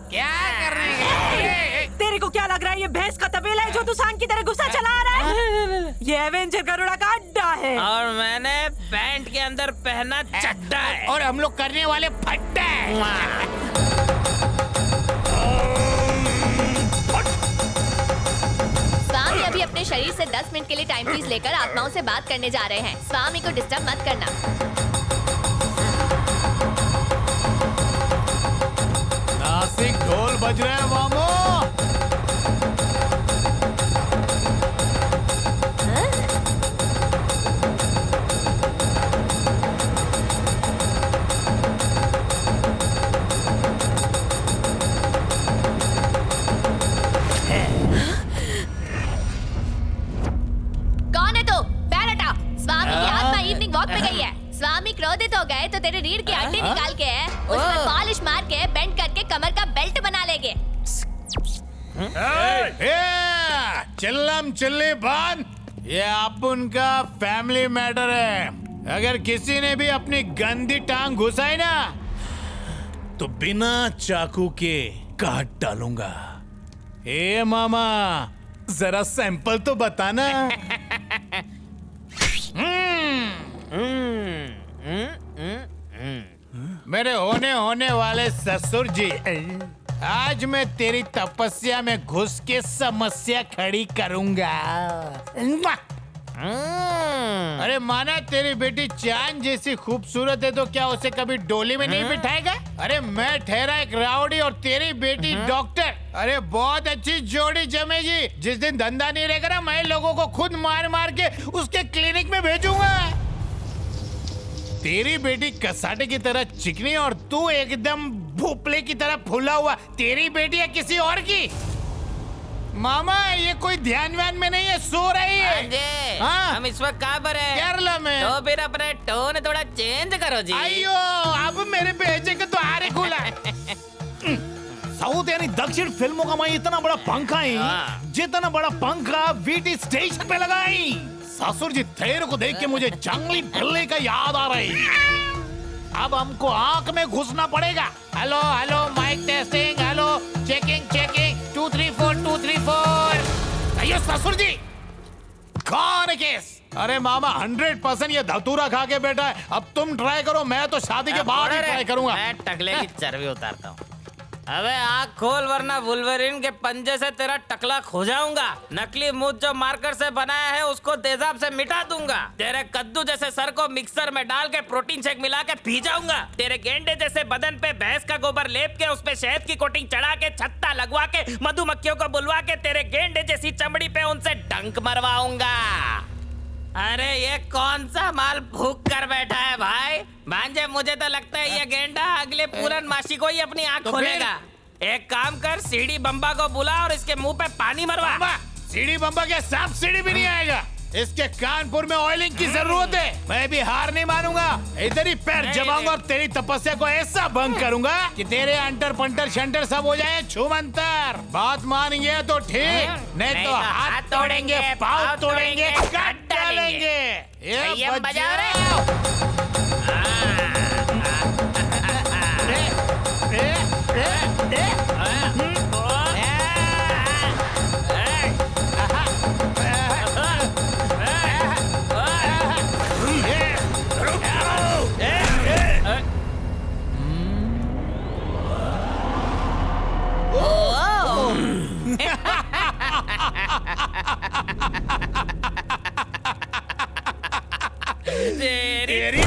क्या कर रहे हैं?
तेरे को क्या लग रहा है ये भैंस का तबेला है जो तू सांड की तरह गुस्सा चला रहा है? ये एवेंजर गरुड़ा का अड्डा है
और मैंने पैंट के अंदर पहना चड्डा है
और हम लोग करने वाले फट्टे।
स्वामी अभी अपने शरीर से 10 मिनट के लिए टाइम पीस लेकर आत्माओं से बात करने जा रहे हैं। स्वामी को डिस्टर्ब मत करना।
नासिक ढोल बज रहे हैं मामो।
कौन है तू? पैर हटा। स्वामी की आत्मा इवनिंग वॉक पे गई है। स्वामी क्रोधित हो गए तो तेरे रीढ़ की हड्डी निकाल के उसमें पॉलिश मार के बेंड करके कमर का बेल्ट बना लेंगे।
चिल्लम चिल्ली बान, ये अपन का फैमिली मैटर है। अगर किसी ने भी अपनी गंदी टांग घुसाई ना तो बिना चाकू के काट डालूंगा। ए मामा, जरा सैंपल तो बताना। मेरे होने वाले ससुर जी, आज मैं तेरी तपस्या में घुस के समस्या खड़ी करूंगा।
अरे माना तेरी बेटी चांद जैसी खूबसूरत है तो क्या उसे कभी डोली में नहीं बिठाएगा? अरे मैं ठहरा एक रावड़ी और तेरी बेटी डॉक्टर। अरे बहुत अच्छी जोड़ी जमेगी। जिस दिन धंधा नहीं रहेगा ना, मैं लोगों को खुद मार मार के उसके क्लिनिक में भेजूंगा। तेरी बेटी कसाटे की तरह चिकनी और तू एकदम भोपले की तरह फूला हुआ। तेरी बेटी है किसी और की? मामा ये कोई ध्यान व्यान में नहीं है, सो रही है।
हाँ? हम इस वक्त कहाँ पर हैं?
केरला में।
तो फिर अपने टोन थोड़ा चेंज करो जी।
अयो अब मेरे भेजे के तो आरे खुला। साउथ यानी दक्षिण फिल्मों का मैं इतना बड़ा पंखा ही, जितना बड़ा पंखा वीटी स्टेशन पे लगाई। ससुर जी तेरे को देख के मुझे जंगली बिल्ली का याद आ रही। अब हमको आंख में घुसना पड़ेगा। Hello hello mic testing, hello checking checking 2 3 4 2 3 4। अयो ससुर जी कौन है केस? अरे मामा 100% ये धतूरा खा के बैठा है। अब तुम ट्राई करो, मैं तो शादी के बाद ही ट्राई करूंगा।
मैं टकले की चर्बी उतारता हूँ। अबे आँख खोल वरना वुल्वरीन के पंजे से तेरा टकला खो जाऊंगा। नकली मुंह जो मार्कर से बनाया है उसको तेजाब से मिटा दूंगा। तेरे कद्दू जैसे सर को मिक्सर में डाल के प्रोटीन शेक मिला के पी जाऊंगा। तेरे गेंडे जैसे बदन पे भैंस का गोबर लेप के उस पे शहद की कोटिंग चढ़ा के छत्ता लगवा के मधुमक्खियों को बुलवा के तेरे गेंडे जैसी चमड़ी पे उनसे डंक मरवाऊंगा। अरे ये कौन सा माल भूख कर बैठा है भाई? भांजे मुझे तो लगता है ये गेंडा अगले पूरन मासी को ही अपनी आंख खोलेगा। एक काम कर, सीढ़ी बम्बा को बुला और इसके मुंह पे पानी मरवा।
सीढ़ी बम्बा के सांप सीढ़ी भी नहीं आएगा। इसके कानपुर में ऑयलिंग की जरूरत है। मैं भी हार नहीं मानूंगा। इधर ही पैर जमाऊंगा और तेरी तपस्या को ऐसा भंग करूंगा कि तेरे अंटर पंटर शंटर सब हो जाए छूमंतर। बात मानेंगे तो ठीक, नहीं तो हाथ तोड़ेंगे, पाँव तोड़ेंगे, काट डालेंगे। ये बजाओ
तेरी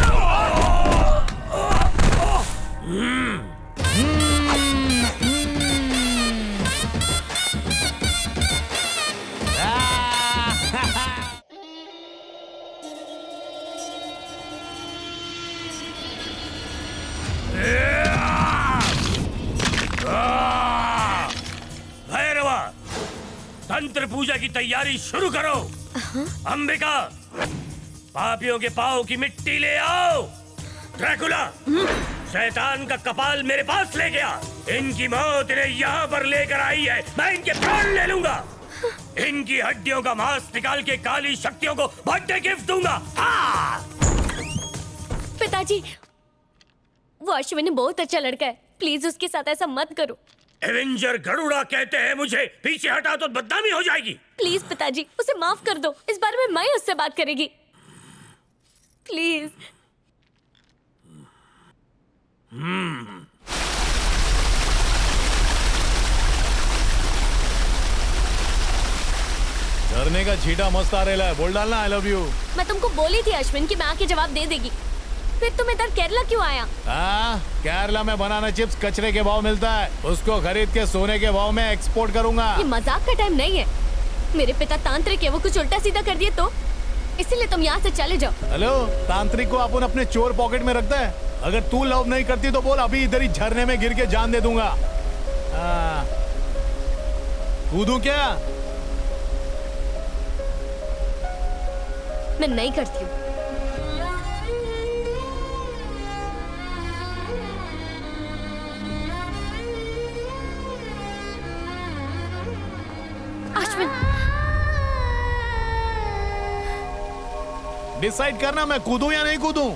भैरवा, तंत्र पूजा की तैयारी शुरू करो। अंबिका, पापियों के पाँव की मिट्टी ले आओ। ड्रैकुला, शैतान का कपाल मेरे पास ले गया। इनकी मौत इन्हें यहाँ पर लेकर आई है। मैं इनके प्राण ले लूंगा। इनकी हड्डियों का मांस निकाल के काली शक्तियों को बर्थडे गिफ्ट दूंगा।
पिताजी, वो अश्विनी बहुत अच्छा लड़का है, प्लीज उसके साथ ऐसा मत करो।
एवेंजर गरुड़ा कहते हैं मुझे, पीछे हटा तो बदनामी हो जाएगी।
प्लीज पिताजी, उसे माफ कर दो। इस बारे में मैं उससे बात करेगी, प्लीज।
झरने का छीटा मस्त आ रहा है, बोल डालना आई लव यू।
मैं तुमको बोली थी अश्विन कि मैं आके जवाब दे देगी। फिर तुम इधर केरला क्यों आया?
केरला में बनाना चिप्स कचरे के भाव मिलता है, उसको खरीद के सोने के भाव में एक्सपोर्ट करूंगा।
ये मजाक का टाइम नहीं है। मेरे पिता तांत्रिक है, वो कुछ उल्टा सीधा कर दिए तो इसीलिए तुम यहाँ से चले जाओ।
हेलो, तांत्रिक को अपन अपने चोर पॉकेट में रखता है। अगर तू लव नहीं करती तो बोल, अभी इधर ही झरने में गिर के जान दे दूंगा। कूदूं क्या?
मैं नहीं करती हूँ। अश्विन,
डिसाइड करना, मैं कूदूं या नहीं कूदूं।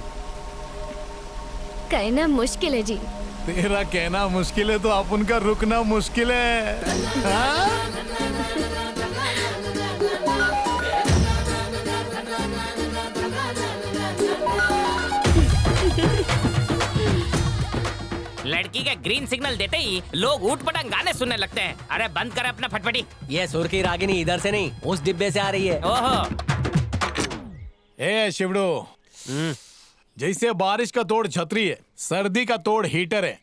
कहना मुश्किल है जी।
तेरा कहना मुश्किल है तो अपन का रुकना मुश्किल है।
लड़की के ग्रीन सिग्नल देते ही लोग ऊट पटांग गाने सुनने लगते हैं। अरे बंद कर अपना फटफटी।
ये सुर की रागिनी इधर से नहीं, उस डिब्बे से आ रही है।
ओहो,
ए शिवड़ू, जैसे बारिश का तोड़ छतरी है, सर्दी का तोड़ हीटर है,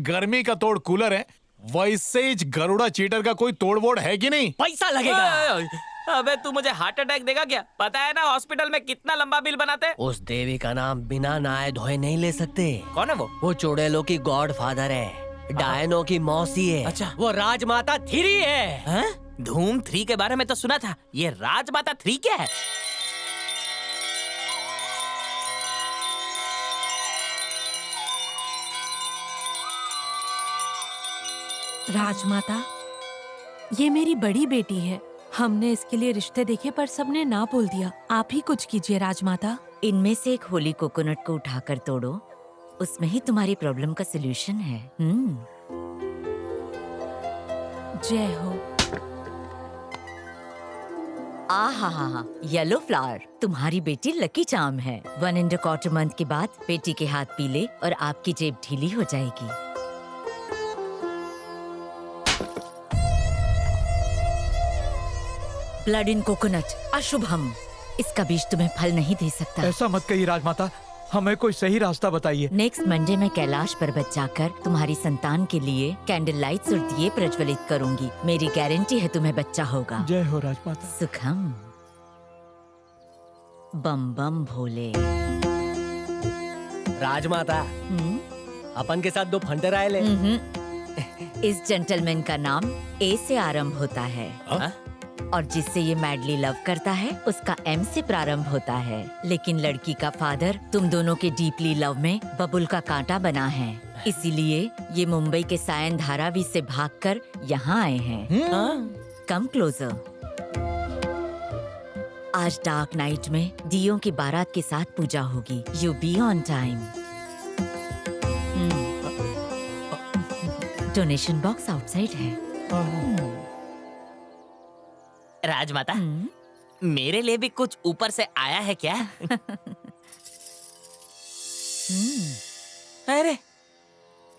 गर्मी का तोड़ कूलर है, वैसे ही गरुड़ा चीटर का कोई तोड़ वोड़ है कि नहीं?
पैसा लगेगा।
अबे तू मुझे हार्ट अटैक देगा क्या? पता है ना हॉस्पिटल में कितना लंबा बिल बनाते हैं?
उस देवी का नाम बिना नहाए धोए नहीं ले सकते।
कौन है वो?
वो चुड़ैलों की गॉड फादर है, डायनो की मौसी है।
अच्छा।
वो राजमाता 3 है।
धूम 3 के बारे में तो सुना था, ये राजमाता 3 क्या है?
राजमाता, ये मेरी बड़ी बेटी है। हमने इसके लिए रिश्ते देखे पर सबने ना बोल दिया। आप ही कुछ कीजिए राजमाता।
इनमें से एक होली कोकोनट को उठाकर तोड़ो, उसमें ही तुम्हारी प्रॉब्लम का सलूशन है।
जय हो।
आहा, येलो फ्लावर, तुम्हारी बेटी लकी चार्म है। 1.25 मंथ के बाद बेटी के हाथ पीले और आपकी जेब ढीली हो जाएगी। ब्लड इन कोकोनट, अशुभम। इसका बीज तुम्हें फल नहीं दे सकता।
ऐसा मत कहिए राजमाता, हमें कोई सही रास्ता बताइए।
नेक्स्ट मंडे में कैलाश पर्वत जाकर तुम्हारी संतान के लिए कैंडल लाइट्स और दिए प्रज्वलित करूंगी। मेरी गारंटी है तुम्हें बच्चा होगा।
जय हो राजमाता।
सुखम। बम बम भोले।
राजमाता, अपन के साथ 2 फंटर आए ले।
इस जेंटलमैन का नाम ए से आरंभ होता है। और जिससे ये मैडली लव करता है उसका एम से प्रारंभ होता है। लेकिन लड़की का फादर तुम दोनों के डीपली लव में बबुल का कांटा बना है, इसीलिए ये मुंबई के सायन धारावी से भागकर यहाँ आए हैं। Come closer. आज डार्क नाइट में दियों की बारात के साथ पूजा होगी। You be on time. Donation box outside है।
राजमाता, मेरे लिए भी कुछ ऊपर से आया है क्या? अरे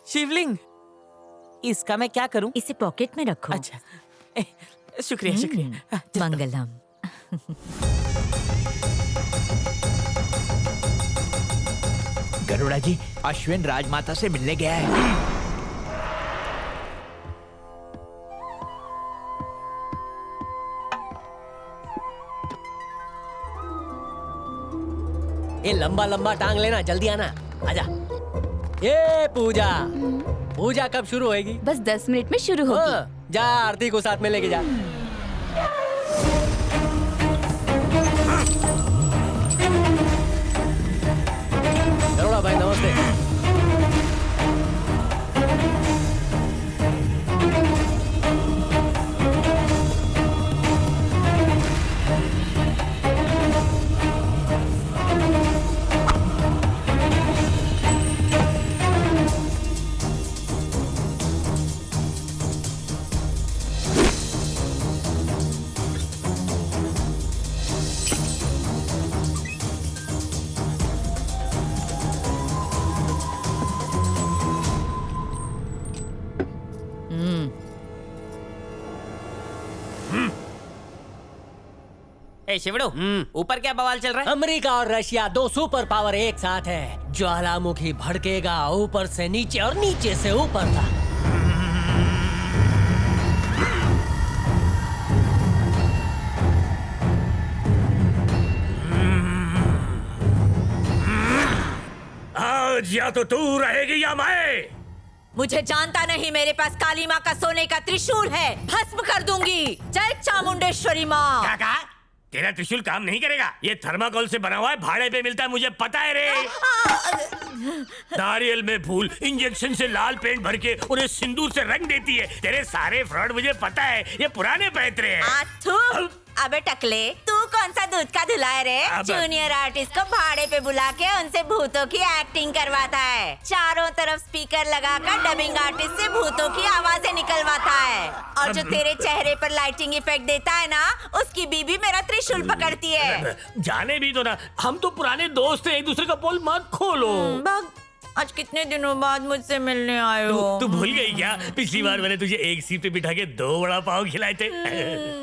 शिवलिंग, इसका मैं क्या करूं?
इसे पॉकेट में रखो।
अच्छा, शुक्रिया शुक्रिया।
मंगलम।
गरुड़ा जी, अश्विन राजमाता से मिलने गया है।
ये लंबा लंबा टांग लेना, जल्दी आना। आजा। ये पूजा, पूजा कब शुरू होएगी?
बस 10 मिनट में शुरू होगी।
जा आरती को साथ में लेके जा। गरुड़ा भाई नमस्ते।
शिवड़ू, ऊपर क्या बवाल चल रहा है?
अमेरिका और रशिया 2 सुपर पावर एक साथ है। ज्वालामुखी भड़केगा ऊपर से नीचे और नीचे से ऊपर तक।
आज या तो तू रहेगी या मैं।
मुझे जानता नहीं, मेरे पास काली माँ का सोने का त्रिशूल है, भस्म कर दूंगी। जय चामुंडेश्वरी माँ।
क्या कहा? तेरा त्रिशूल काम नहीं करेगा। ये थर्माकोल से बना हुआ है, भाड़े पे मिलता है, मुझे पता है रे। नारियल में फूल इंजेक्शन से लाल पेंट भर के उन्हें सिंदूर से रंग देती है। तेरे सारे फ्रॉड मुझे पता है, ये पुराने पैतरे हैं।
अबे टकले, तू कौन सा दूध का धुला है रे? जूनियर आर्टिस्ट को भाड़े पे बुला के उनसे भूतों की एक्टिंग करवाता है। चारों तरफ स्पीकर लगाकर डबिंग आर्टिस्ट से भूतों की आवाजें निकलवाता है। और जो तेरे चेहरे पर लाइटिंग इफेक्ट देता है ना, उसकी बीबी मेरा त्रिशूल पकड़ती है।
जाने भी तो ना, हम तो पुराने दोस्त हैं, एक दूसरे का पोल मत खोलो।
आज कितने दिनों बाद मुझसे मिलने आए हो?
तू भूल गई क्या? पिछली बार मैंने तुझे एक सीट पे बिठा के 2 वड़ा पाव खिलाए थे।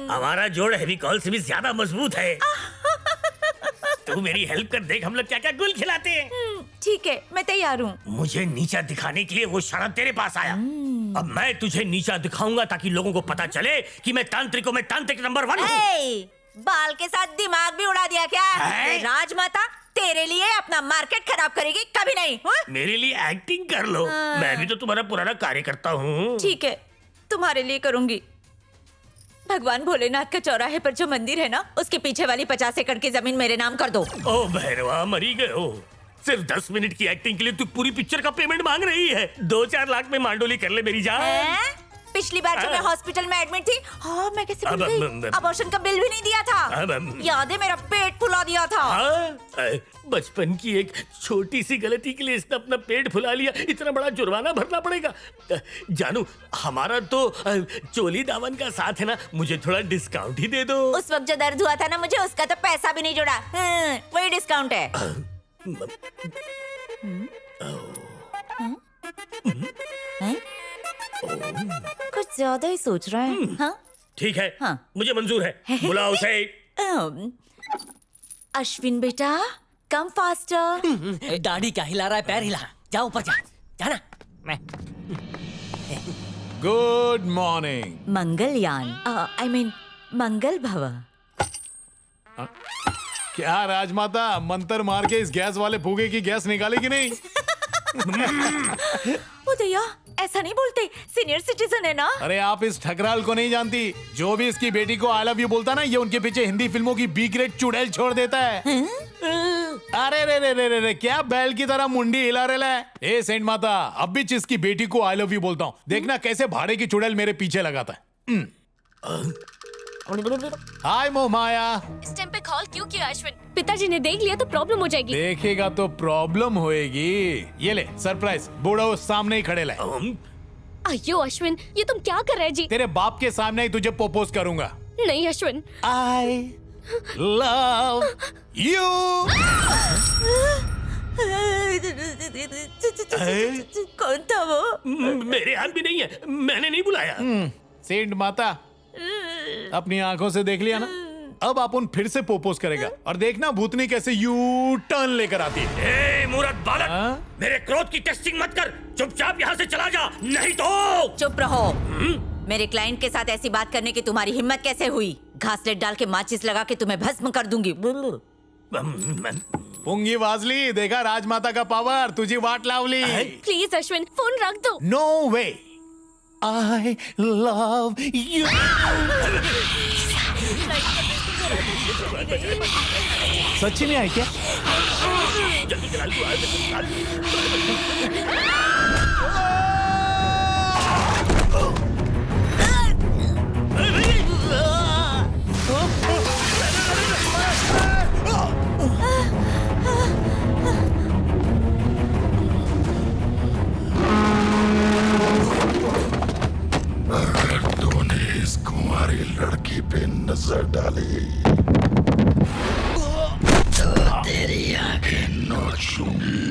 हमारा जोड़ हेवी कॉल से भी ज्यादा मजबूत है। तू मेरी हेल्प कर, देख हम लोग क्या क्या गुल खिलाते हैं।
ठीक है, मैं तैयार हूँ।
मुझे नीचा दिखाने के लिए वो शराब तेरे पास आया। अब मैं तुझे नीचा दिखाऊंगा ताकि लोगों को पता चले कि मैं तांत्रिकों में तांत्रिक नंबर 1 हूँ।
बाल के साथ दिमाग भी उड़ा दिया क्या? राजमाता तेरे लिए अपना मार्केट खराब करेगी, कभी नहीं।
मेरे लिए एक्टिंग कर लो, मैं भी तो तुम्हारा पुराना कार्यकर्ता हूँ।
ठीक है, तुम्हारे लिए करूंगी। भगवान भोलेनाथ का चौराहे पर जो मंदिर है ना, उसके पीछे वाली 50 एकड़ की जमीन मेरे नाम कर दो।
ओ भैरवा, मरी गए हो। सिर्फ 10 मिनट की एक्टिंग के लिए तू पूरी पिक्चर का पेमेंट मांग रही है। 2-4 लाख में मांडोली कर ले मेरी जान।
पिछली बार जब मैं हॉस्पिटल में एडमिट थी, हाँ मैं कैसे भूल गई? अबॉर्शन का बिल भी नहीं दिया था। याद है, मेरा पेट फुला दिया था।
बचपन की एक छोटी सी गलती के लिए इसने अपना पेट फुला लिया, इतना बड़ा जुर्माना भरना पड़ेगा। जानू, हमारा तो चोली दामन का साथ है ना, मुझे थोड़ा डिस्काउंट ही दे दो।
उस वक्त जो दर्द हुआ था ना मुझे, उसका तो पैसा भी नहीं जुड़ा। वही डिस्काउंट है। कुछ ज्यादा ही सोच रहा है। हाँ?
ठीक है, मुझे मंजूर है, बुलाओ उसे।
अश्विन बेटा, कम फास्टर।
दाढ़ी क्या हिला रहा है, पैर हिला। जाओ ऊपर जा, जाना। मैं
good morning.
Mangalyaan, I mean मंगल भव।
क्या राजमाता, मंत्र मार के इस गैस वाले फूगे की गैस निकाली कि नहीं?
उदया, ऐसा नहीं बोलते, सीनियर सिटीजन है ना।
अरे आप इस ठकराल को नहीं जानती। जो भी इसकी बेटी को आई लव यू बोलता ना, ये उनके पीछे हिंदी फिल्मों की बी ग्रेड चुड़ैल छोड़ देता है। अरे रे रे रे रे, क्या बैल की तरह मुंडी हिला रहा है। ए सेंट माता, अब भी जिसकी बेटी को आई लव यू बोलता हूँ, देखना कैसे भाड़े की चुड़ैल मेरे पीछे लगाता है। हाय मोहमाया।
इस टाइम पे कॉल क्यों किया अश्विन? पिताजी ने देख लिया तो प्रॉब्लम हो जाएगी।
देखेगा तो प्रॉब्लम होएगी। ये ले सरप्राइज, बूढ़ा उस सामने ही खड़े लाए।
अयो अश्विन, ये तुम क्या कर रहे जी?
तेरे बाप के सामने ही तुझे प्रपोज करूंगा।
नहीं अश्विन।
I love you।
कौन था वो?
मेरे हाथ भी नहीं है, मैंने नहीं बुलाया।
सेंट माता, अपनी आंखों से देख लिया ना, अब अपन फिर से प्रपोज करेगा और देखना भूतनी कैसे यू टर्न लेकर आती है।
ए मूर्ख बालक, मेरे क्रोध की टेस्टिंग मत कर, चुपचाप यहाँ से चला जा, नहीं तो।
चुप रहो। मेरे क्लाइंट के साथ ऐसी बात करने की तुम्हारी हिम्मत कैसे हुई? घासलेट डाल के माचिस लगा के तुम्हें भस्म कर दूंगी।
पुंगी वाजली, देखा राजमाता का पावर, तुझी वाट लावली।
प्लीज अश्विन, फोन रख दो।
No way, I love you। सच्ची में आई क्या?
जल्दी चला
इस कुंवारी लड़की पे नजर डाली तो तेरी आंखें नोचूंगी।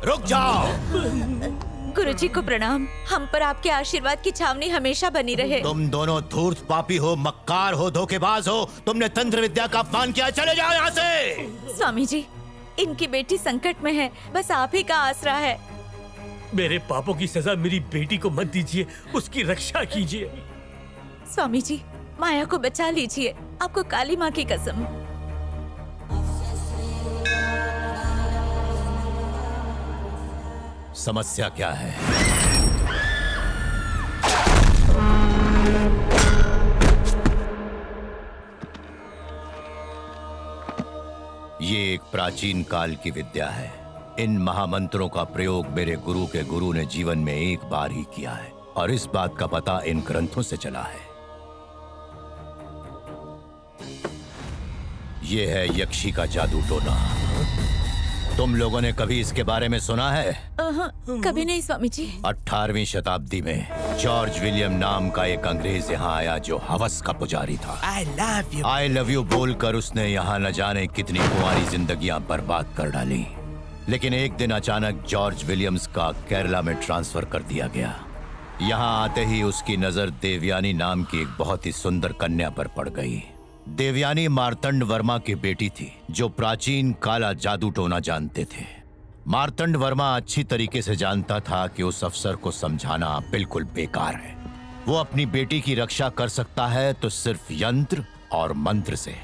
रुक जाओ। गुरुजी को प्रणाम। हम पर आपके आशीर्वाद की छावनी हमेशा बनी रहे।
तुम दोनों धूर्त पापी हो, मक्कार हो, धोखेबाज हो। तुमने तंत्र विद्या का अपमान किया, चले जाओ यहाँ से।
स्वामी जी, इनकी बेटी संकट में है, बस आप ही का आसरा है।
मेरे पापों की सजा मेरी बेटी को मत दीजिए, उसकी रक्षा कीजिए।
स्वामी जी, माया को बचा लीजिए, आपको काली माँ की कसम।
समस्या क्या है? ये एक प्राचीन काल की विद्या है। इन महामंत्रों का प्रयोग मेरे गुरु के गुरु ने जीवन में एक बार ही किया है और इस बात का पता इन ग्रंथों से चला है। ये है यक्षी का जादू टोना। तुम लोगों ने कभी इसके बारे में सुना है?
कभी नहीं स्वामी जी।
18वीं शताब्दी में जॉर्ज विलियम नाम का एक अंग्रेज यहाँ आया जो हवस का पुजारी था। I love you बोलकर उसने यहाँ न जाने कितनी कुंवारी जिंदगियां बर्बाद कर डाली। लेकिन एक दिन अचानक जॉर्ज विलियम्स का केरला में ट्रांसफर कर दिया गया। यहाँ आते ही उसकी नजर देवयानी नाम की एक बहुत ही सुंदर कन्या पर पड़ गई। देवयानी मार्तंड वर्मा की बेटी थी, जो प्राचीन काला जादू टोना जानते थे। मार्तंड वर्मा अच्छी तरीके से जानता था कि उस अफसर को समझाना बिल्कुल बेकार है। वो अपनी बेटी की रक्षा कर सकता है तो सिर्फ यंत्र और मंत्र से।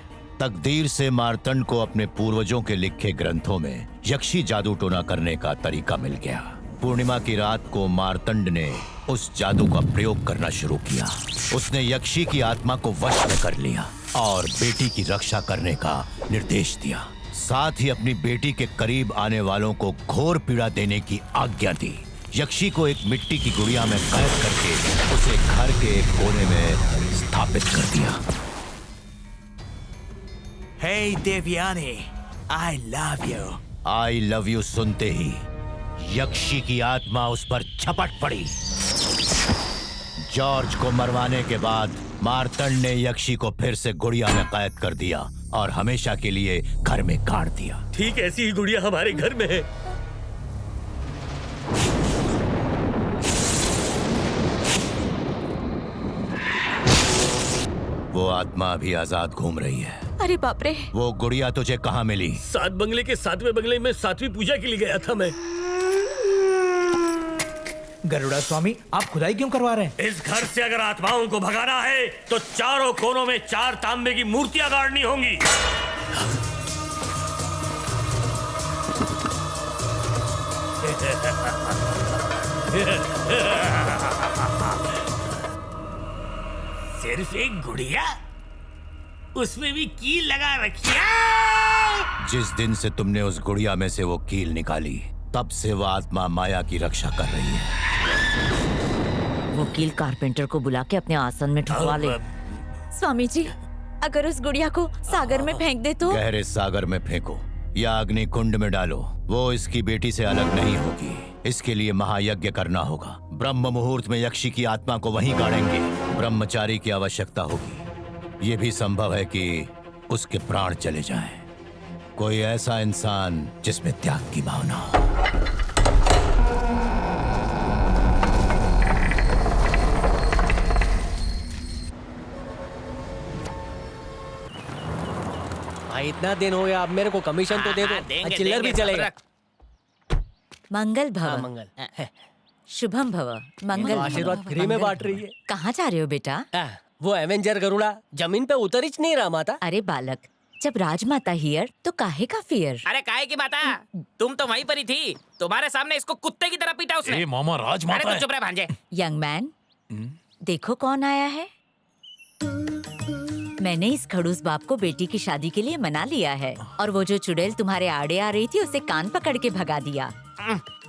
तकदीर से मार्तंड को अपने पूर्वजों के लिखे ग्रंथों में यक्षी जादू टोना करने का तरीका मिल गया। पूर्णिमा की रात को मार्तंड ने उस जादू का प्रयोग करना शुरू किया। उसने यक्षी की आत्मा को वश में कर लिया और बेटी की रक्षा करने का निर्देश दिया। साथ ही अपनी बेटी के करीब आने वालों को घोर पीड़ा देने की आज्ञा दी। यक्षी को एक मिट्टी की गुड़िया में कैद करके उसे घर के एक कोने में स्थापित कर दिया।
Hey Devyani, I love you.
I love you सुनते ही यक्षी की आत्मा उस पर झपट पड़ी। जॉर्ज को मरवाने के बाद मार्तंड ने यक्षी को फिर से गुड़िया में कैद कर दिया और हमेशा के लिए घर में गाड़ दिया।
ठीक ऐसी ही गुड़िया हमारे घर में है।
वो आत्मा अभी आजाद घूम रही है।
अरे बाप रे।
वो गुड़िया तुझे कहाँ मिली?
7 बंगले के 7वें बंगले में 7वीं पूजा के लिए गया था मैं।
गरुड़ा स्वामी, आप खुदाई क्यों करवा रहे हैं?
इस घर से अगर आत्माओं को भगाना है तो चारों कोनों में 4 तांबे की मूर्तियां गाड़नी होंगी। सिर्फ एक गुड़िया, उसमें भी कील लगा रखी।
जिस दिन से तुमने उस गुड़िया में से वो कील निकाली, तब से वो आत्मा माया की रक्षा कर रही है।
वो कील कारपेंटर को बुला के अपने आसन में ठुकवा ले।
स्वामी जी, अगर उस गुड़िया को सागर में फेंक दे तो?
गहरे सागर में फेंको या अग्नि कुंड में डालो, वो इसकी बेटी से अलग नहीं होगी। इसके लिए महायज्ञ करना होगा। ब्रह्म मुहूर्त में यक्षी की आत्मा को वहीं गाड़ेंगे। ब्रह्मचारी की आवश्यकता होगी। ये भी संभव है कि उसके प्राण चले जाएं। कोई ऐसा इंसान जिसमें त्याग की भावना हो।
भाई इतना दिन हो गया, अब मेरे को कमीशन तो दे दो। चिल्लर भी चलेगा।
मंगल भव।
मंगल।
शुभम भव। मंगल।
आशीर्वाद फ्री में बांट रही है।
कहाँ जा रहे हो बेटा?
वो एवेंजर गरुड़ा जमीन पे उतर ही नहीं रहा माता।
अरे बालक, जब राजमाता हियर तो काहे का फियर?
अरे काहे की माता, तुम तो वहीं पर ही थी। तुम्हारे सामने इसको कुत्ते की तरह पीटा उसने।
मामा राजमाता
अरे तू चुप रह भांजे।
यंग मैन, देखो कौन आया है। मैंने इस खड़ूस बाप को बेटी की शादी के लिए मना लिया है और वो जो चुड़ैल तुम्हारे आड़े आ रही थी उसे कान पकड़ के भगा दिया।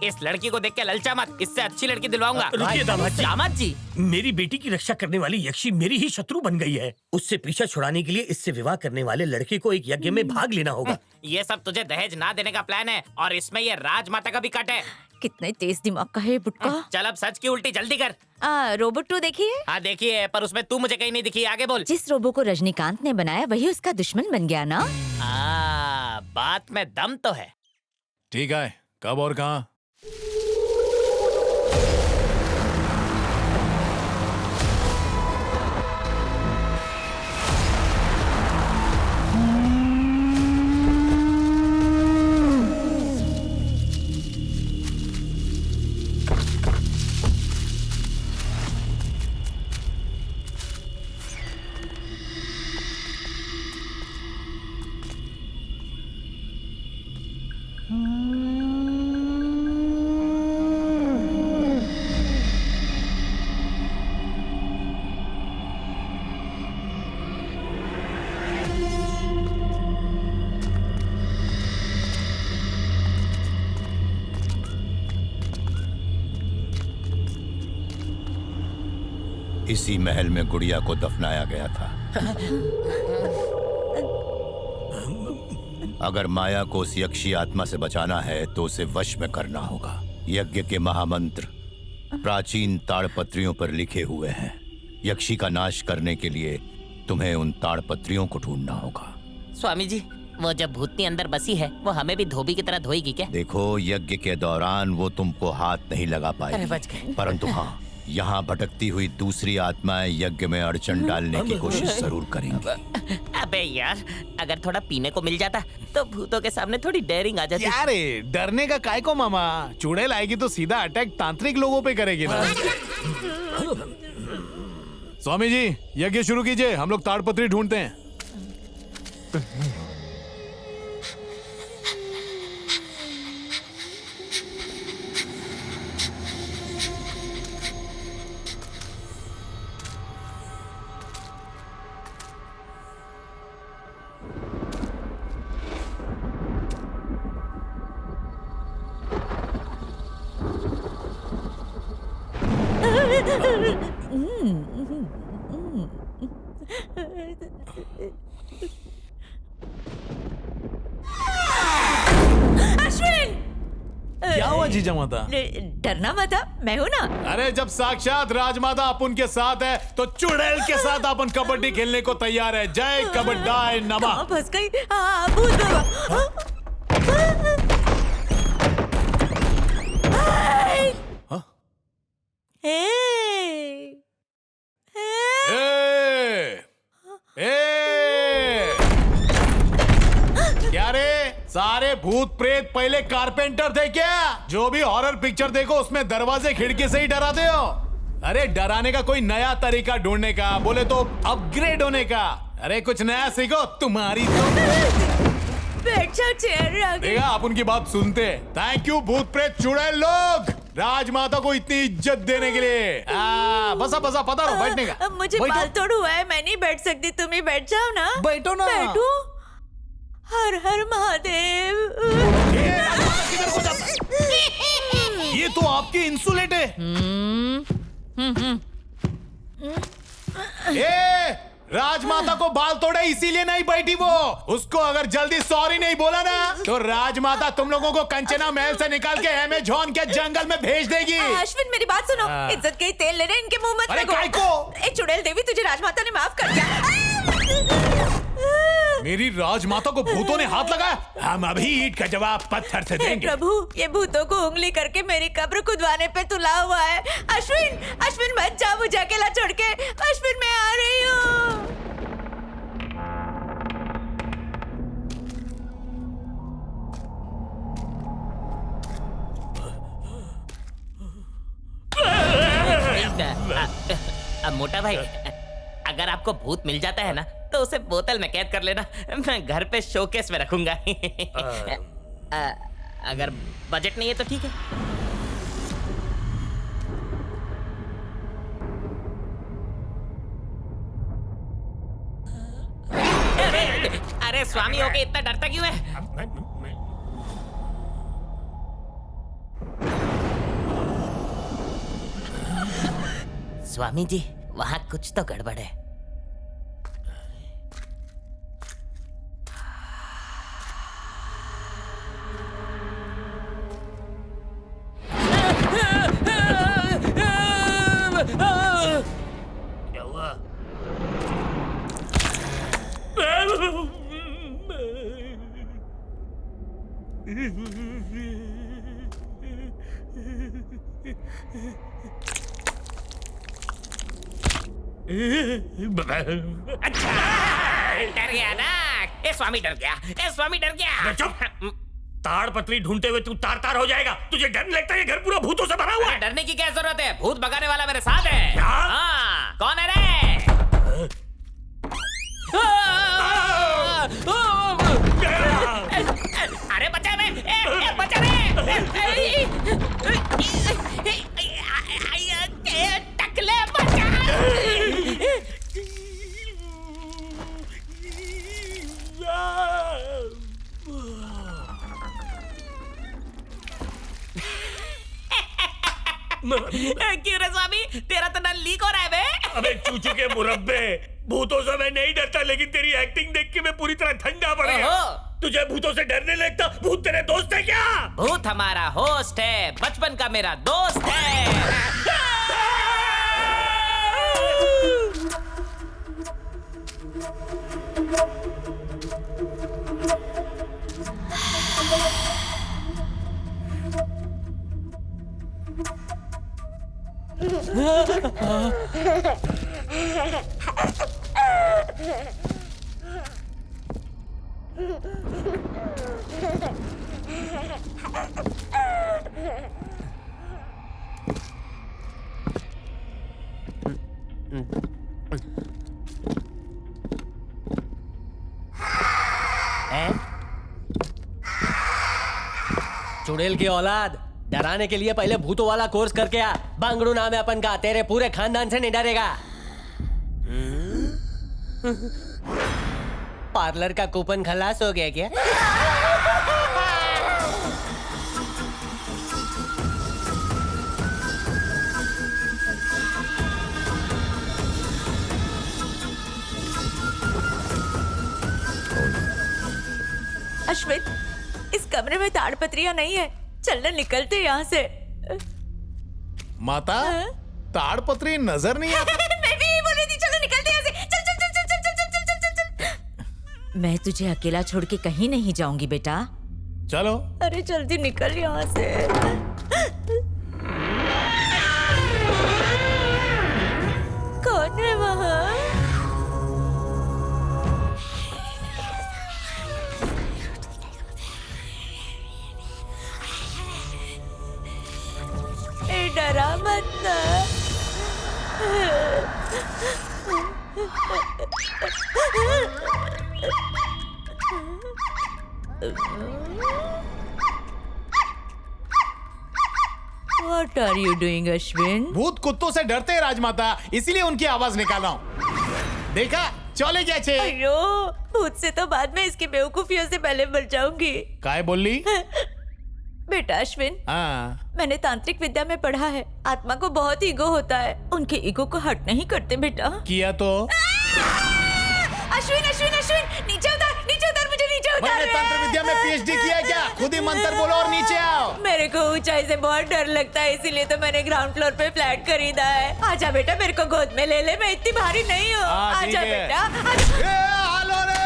इस लड़की को देख के ललचा मत, इससे अच्छी लड़की दिलवाऊंगा।
रुकिए दामाद जी।
दामाद जी,
मेरी बेटी की रक्षा करने वाली यक्षी मेरी ही शत्रु बन गई है। उससे पीछा छुड़ाने के लिए इससे विवाह करने वाले लड़के को एक यज्ञ में भाग लेना होगा।
ये सब तुझे दहेज ना देने का प्लान है और इसमें ये राजमाता का भी कट है।
कितने तेज दिमाग का है बुटका।
चल अब सच की उल्टी जल्दी कर।
रोबोट 2 देखी है?
हाँ देखी है, पर उसमें तू मुझे कहीं नहीं दिखी। आगे बोल।
जिस रोबो को रजनीकांत ने बनाया वही उसका दुश्मन बन गया ना।
बात में दम तो है।
ठीक है, कब और कहाँ?
इसी महल में गुड़िया को दफनाया गया था। अगर माया को उस यक्षी आत्मा से बचाना है तो उसे वश में करना होगा। यज्ञ के महामंत्र प्राचीन ताड़पत्रियों पर लिखे हुए हैं। यक्षी का नाश करने के लिए तुम्हें उन ताड़पत्रियों को ढूंढना होगा।
स्वामी जी, वो जब भूतनी अंदर बसी है वो हमें भी धोबी की तरह धोएगी क्या?
देखो, यज्ञ के दौरान वो तुमको हाथ नहीं लगा पाएगी, परंतु हाँ, यहाँ भटकती हुई दूसरी आत्माएं यज्ञ में अड़चन डालने की कोशिश जरूर करेंगी।
अबे यार, अगर थोड़ा पीने को मिल जाता तो भूतों के सामने थोड़ी डेयरिंग आ जाती।
क्या रे, डरने का काय को मामा? चुड़ैल आएगी तो सीधा अटैक तांत्रिक लोगों पे करेगी ना। स्वामी जी, यज्ञ शुरू कीजिए, हम लोग ताड़पत्री ढूंढते हैं।
अश्विन!
क्या हुआ जीजा माता?
डरना मत, मैं हूँ ना।
अरे जब साक्षात राजमाता अपन के साथ है तो चुड़ैल के साथ अपन कबड्डी खेलने को तैयार है। जय कबड्डाय नमः।
फंस गई। भूत बाबा।
क्या रे, सारे भूत प्रेत पहले कारपेंटर थे क्या? जो भी हॉरर पिक्चर देखो उसमें दरवाजे खिड़की से ही डराते हो। अरे डराने का कोई नया तरीका ढूंढने का, बोले तो अपग्रेड होने का। अरे कुछ नया सीखो, तुम्हारी तो
बैठ जाओ चेयर।
देखा, आप उनकी बात सुनते। थैंक यू भूत प्रेत चुड़ैल लोग, राजमाता को इतनी इज्जत देने के लिए। बसा बसा, पता रहो बैठने का।
मुझे बाल तोड़ हुआ है, मैं नहीं बैठ सकती, तुम ही बैठ जाओ ना।
बैठो ना।
बैठो। हर हर महादेव।
ये तो आपकी इंसुलेट है। राजमाता को बाल तोड़े इसीलिए नहीं बैठी वो। उसको अगर जल्दी सॉरी नहीं बोला ना तो राजमाता तुम लोगों को कंचना महल से निकाल के अमेज़न के जंगल में भेज देगी।
अश्विन मेरी बात सुनो, इज्जत के तेल ले रहे इनके मुंह मत
अरे
लगो।
काय को?
ए चुड़ैल देवी, तुझे राजमाता ने माफ कर दिया।
मेरी राजमाता को भूतों ने हाथ लगाया, हम अभी ईंट का जवाब पत्थर से देंगे।
प्रभु, ये भूतों को उंगली करके मेरी कब्र खुदवाने पे तुला हुआ है। अश्विन, अश्विन मत जा मुझे अकेला छोड़ के। अश्विन मैं आ रही हूँ।
मोटा भाई, अगर आपको भूत मिल जाता है ना तो उसे बोतल में कैद कर लेना, मैं घर पे शोकेस में रखूंगा। अगर बजट नहीं है तो ठीक है। अरे स्वामी होके इतना डरता क्यों है? स्वामी जी, वहां कुछ तो गड़बड़ है।
क्या हुआ?
अच्छा, डर गया ना? ए स्वामी डर गया, ए स्वामी डर गया।
चुप! ताड़पत्री ढूंढते हुए तू तार तार हो जाएगा। तुझे डर नहीं लगता? ये घर पूरा भूतों से भरा हुआ है।
डरने की क्या जरूरत है? भूत भगाने वाला मेरे साथ है।
क्या?
हाँ, कौन है रे? अरे बचा रे, बचा रे। टकले बचा। क्यों रे स्वामी, तेरा तो नल लीक हो रहा है बे?
अबे चूचू के मुरब्बे, भूतों से मैं नहीं डरता, लेकिन तेरी एक्टिंग देख के मैं पूरी तरह ठंडा पड़ गया। तुझे भूतों से डरने लगता? भूत तेरे दोस्त है क्या?
भूत हमारा होस्ट है, बचपन का मेरा दोस्त है।
चुड़ैल की औलाद, डराने के लिए पहले भूतों वाला कोर्स करके आ। बांगड़ू नाम है अपन का, तेरे पूरे खानदान से नहीं डरेगा। पार्लर का कूपन खलास हो गया क्या?
अश्विन, इस कमरे में ताड़पत्रियां नहीं है, चलना निकलते यहाँ से।
माता, ताड़पत्री नजर नहीं आता।
मैं भी यही बोल रही थी, चलो निकलते यहाँ से। चल चल चल चल चल चल चल चल चल चल।
मैं तुझे अकेला छोड़ के कहीं नहीं जाऊंगी बेटा।
चलो।
अरे जल्दी निकल यहाँ से। कौन है वहाँ? डरा मत ना। What are you doing, Ashwin?
भूत कुत्तों से डरते हैं राजमाता, इसीलिए उनकी आवाज निकाला हूँ। देखा, चले क्या छे?
अयो, भूत से तो बाद में इसकी बेवकूफियों से पहले मर जाऊंगी।
काय बोली?
बेटा अश्विन,
हाँ।
मैंने तांत्रिक विद्या में पढ़ा है, आत्मा को बहुत ईगो होता है, उनके ईगो को हर्ट नहीं करते बेटा।
किया तो?
अश्विन अश्विन अश्विन, नीचे उतार मुझे नीचे उतार।
मैंने तंत्र विद्या में पीएचडी किया है क्या? खुद ही मंत्र बोलो और नीचे आओ।
मेरे को ऊंचाई से बहुत डर लगता है, इसीलिए तो मैंने ग्राउंड फ्लोर पे फ्लैट खरीदा है। आजा बेटा, मेरे को गोद में ले ले, मैं इतनी भारी नहीं हूँ। आजा बेटा।
हेलो रे।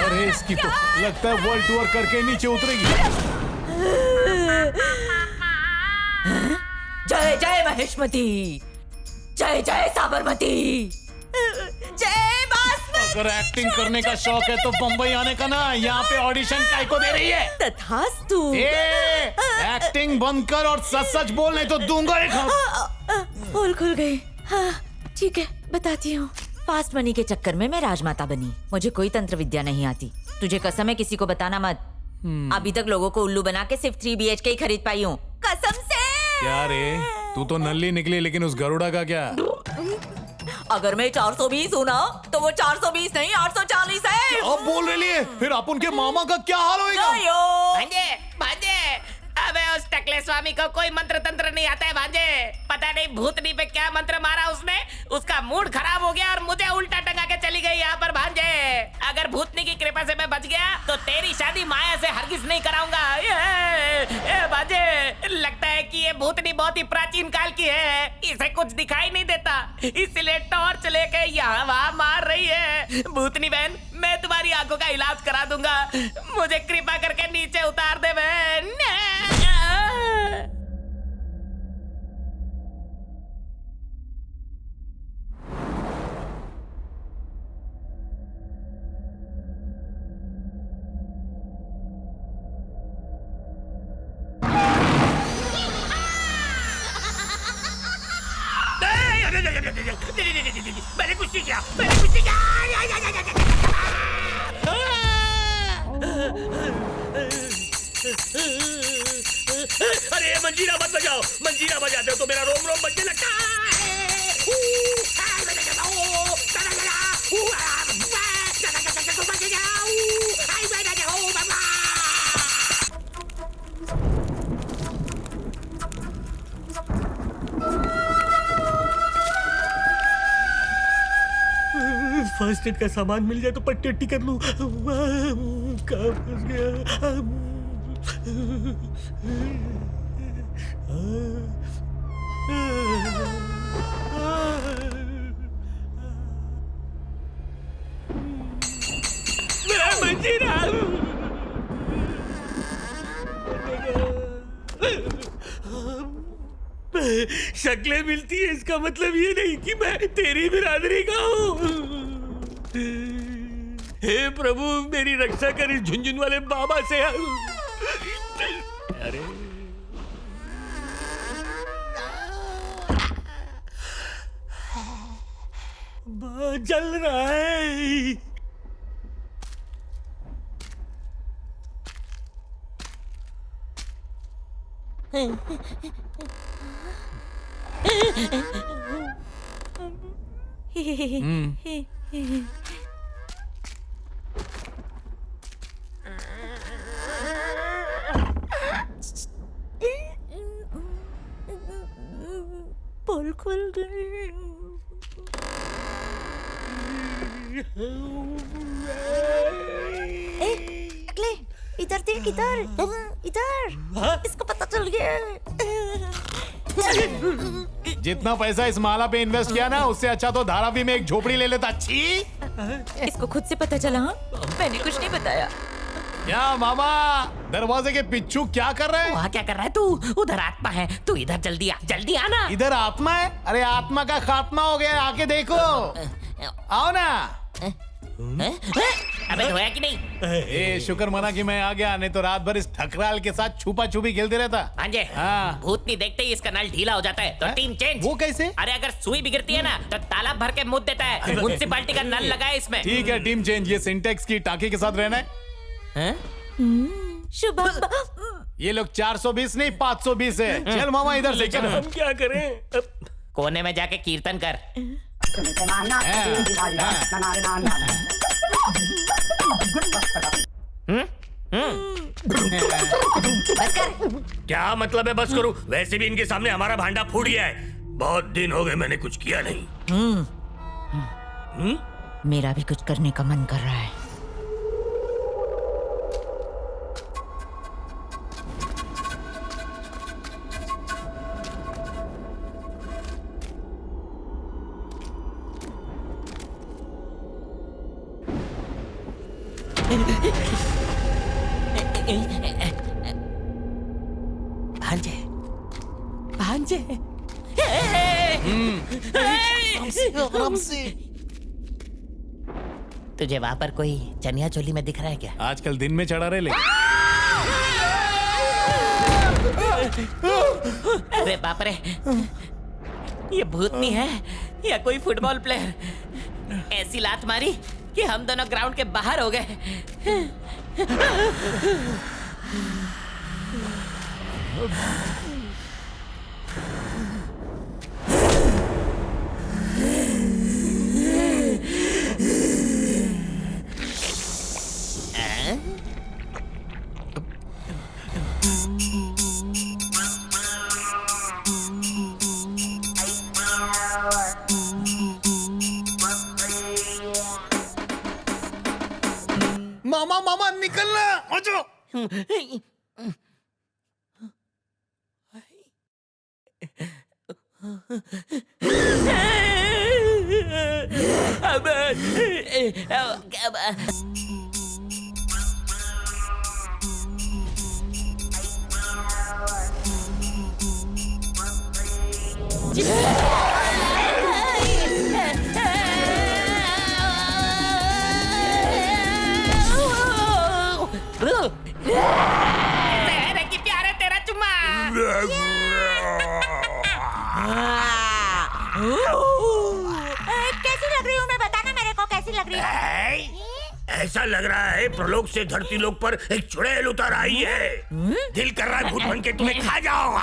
अरे इसकी तो लगता है वर्ल्ड टूर करके नीचे उतरेगी।
जय जय महेशमती, जय जय साबरमती, जय बासमती।
अगर एक्टिंग करने का शौक है तो बम्बई आने का ना, यहाँ पे ऑडिशन काय को दे रही है?
तथास्तु।
एक्टिंग बंद कर और सच सच बोल, नहीं तो दूंगा एक।
पोल खुल गई। हाँ ठीक है, बताती हूँ।
फास्ट मनी के चक्कर में मैं राजमाता बनी, मुझे कोई तंत्र विद्या नहीं आती। तुझे कसम है, किसी को बताना मत। अभी तक लोगों को उल्लू बना के सिर्फ 3 BHK ही खरीद पाई हूँ।
कसम से।
क्या रे, तू तो नल्ली निकली, लेकिन उस गरुड़ा का क्या?
अगर मैं 420 हूँ ना, तो वो 420 नहीं 840 है।
अब बोल रही है, फिर आप उनके मामा का क्या हाल होगा?
भांजे, भांजे, अबे उस टकले स्वामी को कोई मंत्र तंत्र नहीं आता है भांजे। पता नहीं भूतनी पे क्या मंत्र मारा उसने, उसका मूड खराब हो गया और मुझे उल्टा टंगा के चली गई यहाँ पर भांजे। अगर भूतनी की कृपा से मैं बच गया तो तेरी शादी माया से हरगिज नहीं कराऊंगा। ये भांजे, लगता है कि ये भूतनी बहुत ही प्राचीन काल की है, इसे कुछ दिखाई नहीं देता, इसलिए टॉर्च लेके यहाँ वहाँ मार रही है। भूतनी बहन, मैं तुम्हारी आंखों का इलाज करा दूंगा, मुझे कृपा करके नीचे उतार दे बहन। मैंने कुछ नहीं किया, मैंने कुछ नहीं किया। अरे मंजीरा मत बजाओ, मंजीरा बजाते हो तो मेरा रोम रोम बजने लगता है।
फर्स्ट एड का सामान मिल जाए तो पट्टी अट्टी कर लूं। कहाँ फंस गया? शक्लें मिलती है इसका मतलब ये नहीं कि मैं तेरी बिरादरी का हूँ। हे प्रभु मेरी रक्षा कर इस झुंझुन वाले बाबा से। अरे जल रहा है।
पोल खुल गई। अगले इधर देख, इधर इधर। इसको पता चल गया।
जितना पैसा इस माला पे इन्वेस्ट किया ना, उससे अच्छा तो धारावी में एक झोपड़ी ले लेता। छी,
इसको खुद से पता चला। हाँ? मैंने कुछ नहीं बताया।
क्या मामा, दरवाजे के पिच्छू क्या कर रहे हैं?
वहाँ क्या कर रहा है तू? उधर आत्मा है, तू इधर जल्दी आना।
इधर आत्मा है? अरे आत्मा का खात्मा हो गया, आके देखो। आओ ना।
अबे धोया कि नहीं?
ए शुक्र मना कि मैं आ गया, नहीं तो रात भर इस ठकराल के साथ छुपा छुपी खेलते रहता।
हाँ। भूतनी देखते ही इसका नल ढीला हो जाता है, तो टीम चेंज।
वो कैसे?
अरे अगर सुई बिगड़ती है ना तो ताला भर के मुद्द देता है। म्युनिसिपैलिटी का नल लगा है इसमें।
ठीक है टीम चेंज। ये सिंटेक्स की टाकी के साथ रहना है।
शुभम,
ये लोग 420 नहीं 520 है। चल मामा इधर से चल।
हम क्या करें?
कोने में जाके कीर्तन कर।
बस कर। क्या मतलब है बस करूं? वैसे भी इनके सामने हमारा भांडा फूट गया है। बहुत दिन हो गए मैंने कुछ किया नहीं।
मेरा भी कुछ करने का मन कर रहा है।
भांजे तुझे वहां पर कोई चनिया चोली में दिख रहा है क्या?
आजकल दिन में चढ़ा रहे ले।
अरे बाप रे, ये भूतनी है या कोई फुटबॉल प्लेयर? ऐसी लात मारी कि हम दोनों ग्राउंड के बाहर हो गए।
मामा मामा निकलना। आजो।
कि प्यारे तेरा चुम्मा।
कैसी लग रही हूँ मैं? बताना मेरे को कैसी लग रही हूँ।
ऐसा लग रहा है प्रलोक से धरती लोक पर एक चुड़ैल उतर आई है। दिल कर रहा है भूत बन के तुम्हें खा जाओ।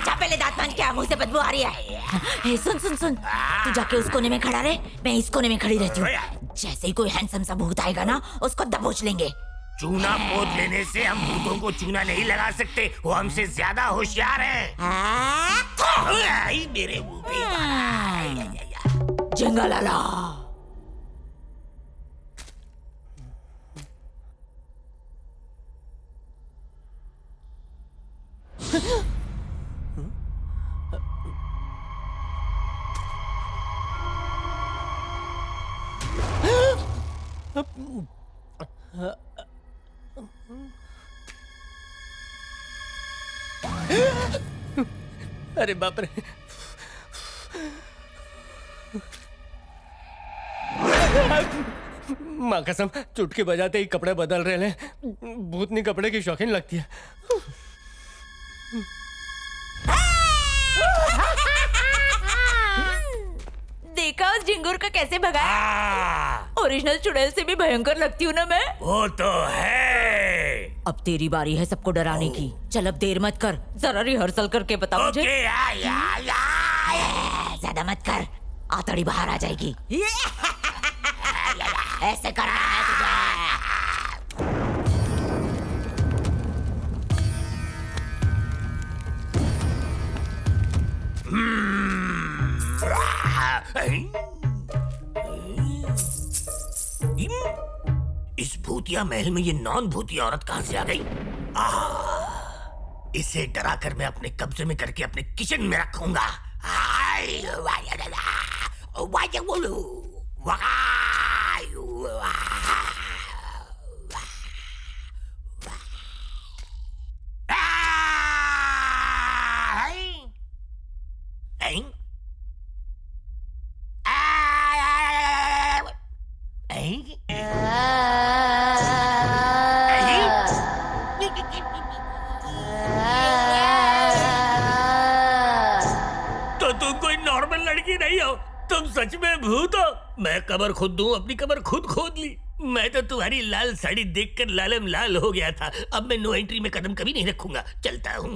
पहले दांत मान के मुंह से बदबू आ रही है। सुन सुन सुन, तू जाके उस कोने में खड़ा रहे, मैं इस कोने में खड़ी रहती हूँ। जैसे ही कोई हैंडसम सा भूत आएगा ना, उसको दबोच लेंगे।
चूना पोत लेने से हम भूतों को चूना नहीं लगा सकते, वो हमसे ज्यादा होशियार हैं। मेरे मुंह पे
जिंगालाला।
अरे बाप रे। माँ कसम, चुटकी बजाते ही कपड़े बदल रहे हैं। भूतनी कपड़े की शौकीन लगती है।
देखा उस झिंगुर का कैसे भगाया? ओरिजिनल चुड़ैल से भी भयंकर लगती हूँ ना मैं।
वो तो है।
अब तेरी बारी है सबको डराने की। चल अब देर मत कर, जरा रिहर्सल करके बता मुझे। ज्यादा मत कर, आतड़ी बाहर आ जाएगी। ऐसे करना है तुझे।
इस भूतिया महल में ये नॉन भूतिया औरत कहां से आ गई? इसे डरा कर मैं अपने कब्जे में करके अपने किचन में रखूंगा। तो तुम कोई नॉर्मल लड़की नहीं हो, तुम सच में भूत हो। मैं कब्र खुद दूं, अपनी कब्र खुद खोद ली। मैं तो तुम्हारी लाल साड़ी देखकर लालम लाल हो गया था। अब मैं नो एंट्री में कदम कभी नहीं रखूंगा। चलता हूँ।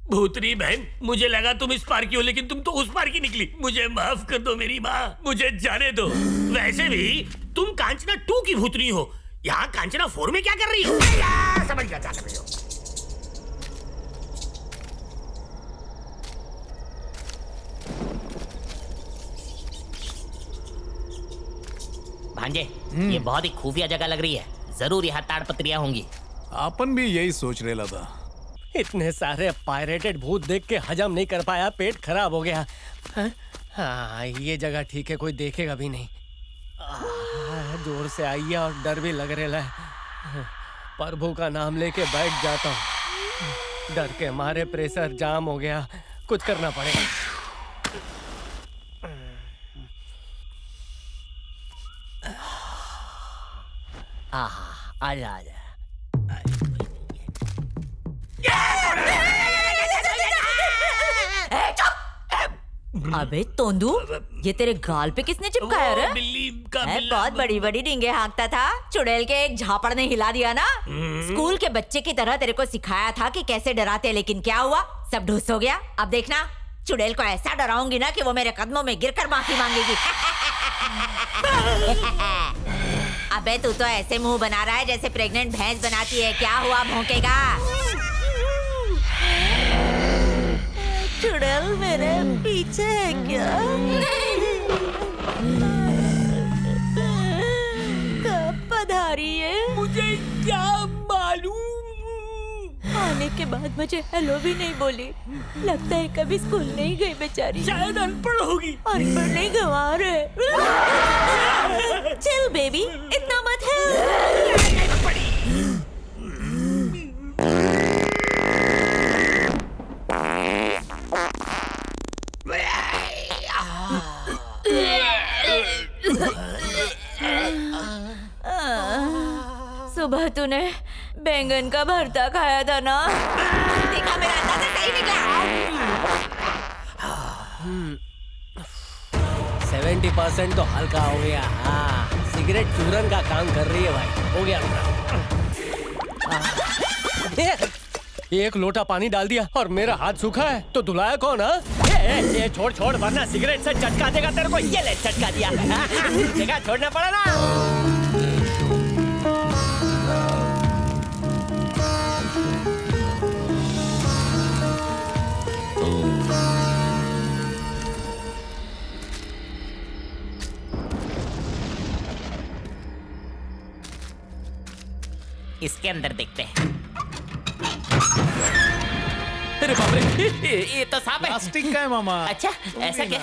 भूतनी बहन, मुझे लगा तुम इस पार की हो, लेकिन तुम तो उस पार की निकली। मुझे माफ कर दो मेरी माँ, मुझे जाने दो। वैसे भी तुम कांचना 2 की भूतनी हो, यहाँ कांचना 4 में क्या कर रही हो? समझ गया क्या कर रही हो।
भांजे, ये बहुत ही खुफिया जगह लग रही है। जरूर यहाँ ताड़पत्रियाँ होंगी।
अपन भी यही सोच रहे था।
इतने सारे पायरेटेड भूत देख के हजम नहीं कर पाया, पेट खराब हो गया। हाँ, ये जगह ठीक है, कोई देखेगा भी नहीं। जोर से आई है और डर भी लग रहा है। प्रभु का नाम लेके बैठ जाता हूँ। डर के मारे प्रेशर जाम हो गया, कुछ करना पड़ेगा। आजा आजा।
अबे तोंदू, ये तेरे गाल पे किसने चिपकाया रे?
बिल्ली का
बहुत बड़ी बड़ी डींगे हाँकता था। चुड़ैल के एक झापड़ ने हिला दिया ना। स्कूल के बच्चे की तरह तेरे को सिखाया था कि कैसे डराते, लेकिन क्या हुआ? सब ढुस हो गया। अब देखना, चुड़ैल को ऐसा डराऊंगी ना कि वो मेरे कदमों में गिरकर माफी मांगेगी। अबे तू तो ऐसे मुंह बना रहा है जैसे प्रेग्नेंट भैंस बनाती है। क्या हुआ, भौंकेगा? चुड़ैल मेरे पीछे है क्या? कब पधारी है?
मुझे क्या मालूम।
आने के बाद मुझे हेलो भी नहीं बोली। लगता है कभी स्कूल नहीं गई बेचारी।
शायद अनपढ़ होगी।
अनपढ़ नहीं, गंवार है। चल बेबी, इतना मत है। सुबह तूने बैंगन का भरता खाया था ना? देखा, मेरा अंदाजा सही निकला।
70% तो हल्का हो गया। हाँ, सिगरेट चूरन का काम कर रही है भाई। हो गया। एक लोटा पानी डाल दिया और मेरा हाथ सूखा है, तो धुलाया कौन? ये छोड़ छोड़, वरना सिगरेट से चटका देगा तेरे को। ये ले, चटका दिया। देखा, छोड़ना पड़ा ना।
इसके अंदर देखते हैं।
अरे बाप रे,
ये तो सांप है।
प्लास्टिक का है मामा।
अच्छा, ऐसा क्या?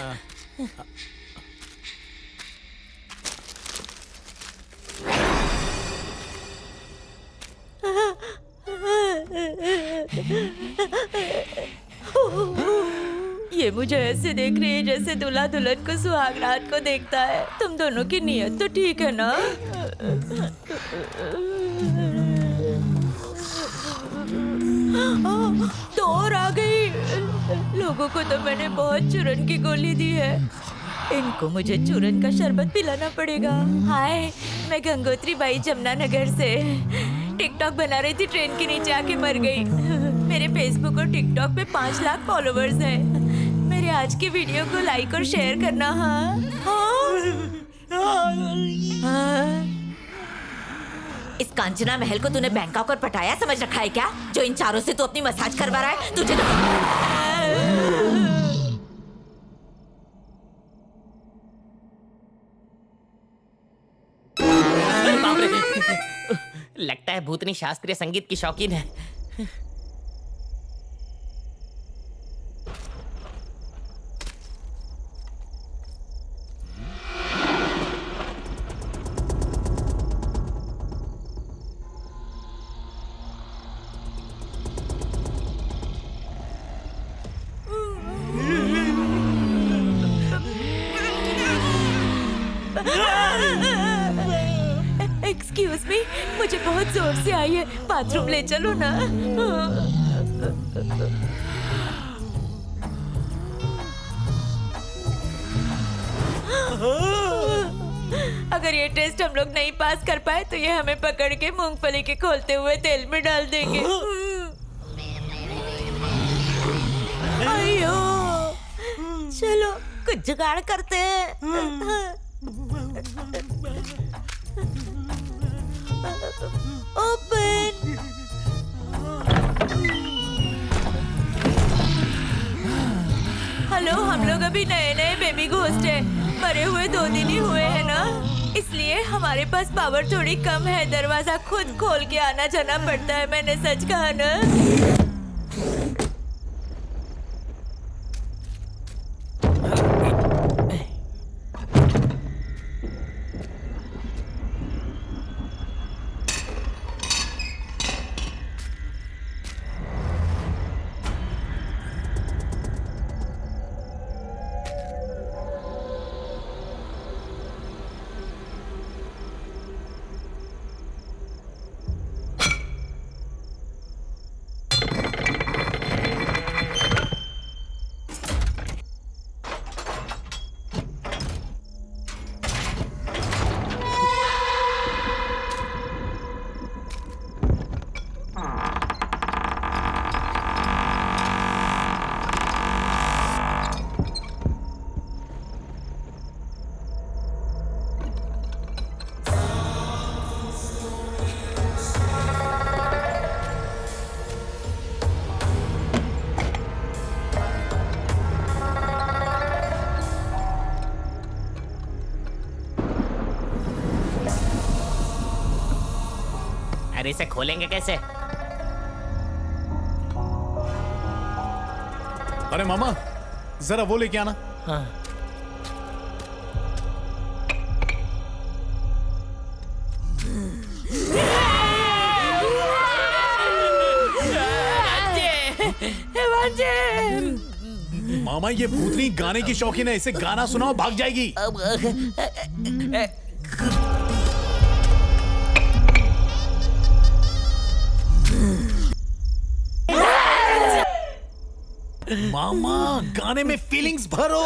ये मुझे ऐसे देख रही है जैसे दूल्हा दुल्हन को सुहाग रात को देखता है। तुम दोनों की नीयत तो ठीक है ना? तो और आ गई। लोगों को तो मैंने बहुत चूरन की गोली दी है, इनको मुझे चूरन का शरबत पिलाना पड़ेगा। हाय, मैं गंगोत्री बाई जमुनानगर से टिकटॉक बना रही थी, ट्रेन के नीचे आके मर गई। मेरे फेसबुक और टिकटॉक पे 5 लाख फॉलोवर्स हैं। मेरे आज की वीडियो को लाइक और शेयर करना। हाँ, इस कांचना महल को तूने बैंकॉक और पटाया समझ रखा है क्या? जो इन चारों से तू अपनी मसाज करवा रहा है तुझे
लगता है भूतनी शास्त्रीय संगीत की शौकीन है।
एक्सक्यूज मी, मुझे बहुत जोर से आई है, बाथरूम ले चलो ना। अगर ये टेस्ट हम लोग नहीं पास कर पाए तो ये हमें पकड़ के मूंगफली के खोलते हुए तेल में डाल देंगे। अयो, चलो कुछ जुगाड़ करते हैं। ओपन। हेलो, हम लोग अभी नए नए बेबी घोस्ट हैं, मरे हुए 2 दिन ही हुए हैं ना, इसलिए हमारे पास पावर थोड़ी कम है। दरवाजा खुद खोल के आना जाना पड़ता है। मैंने सच कहा ना?
इसे खोलेंगे कैसे?
अरे मामा, जरा वो लेके आना।
हाँ।
मामा, ये भूतनी गाने की शौकीन है, इसे गाना सुनाओ, भाग जाएगी। मामा, गाने में फीलिंग्स भरो।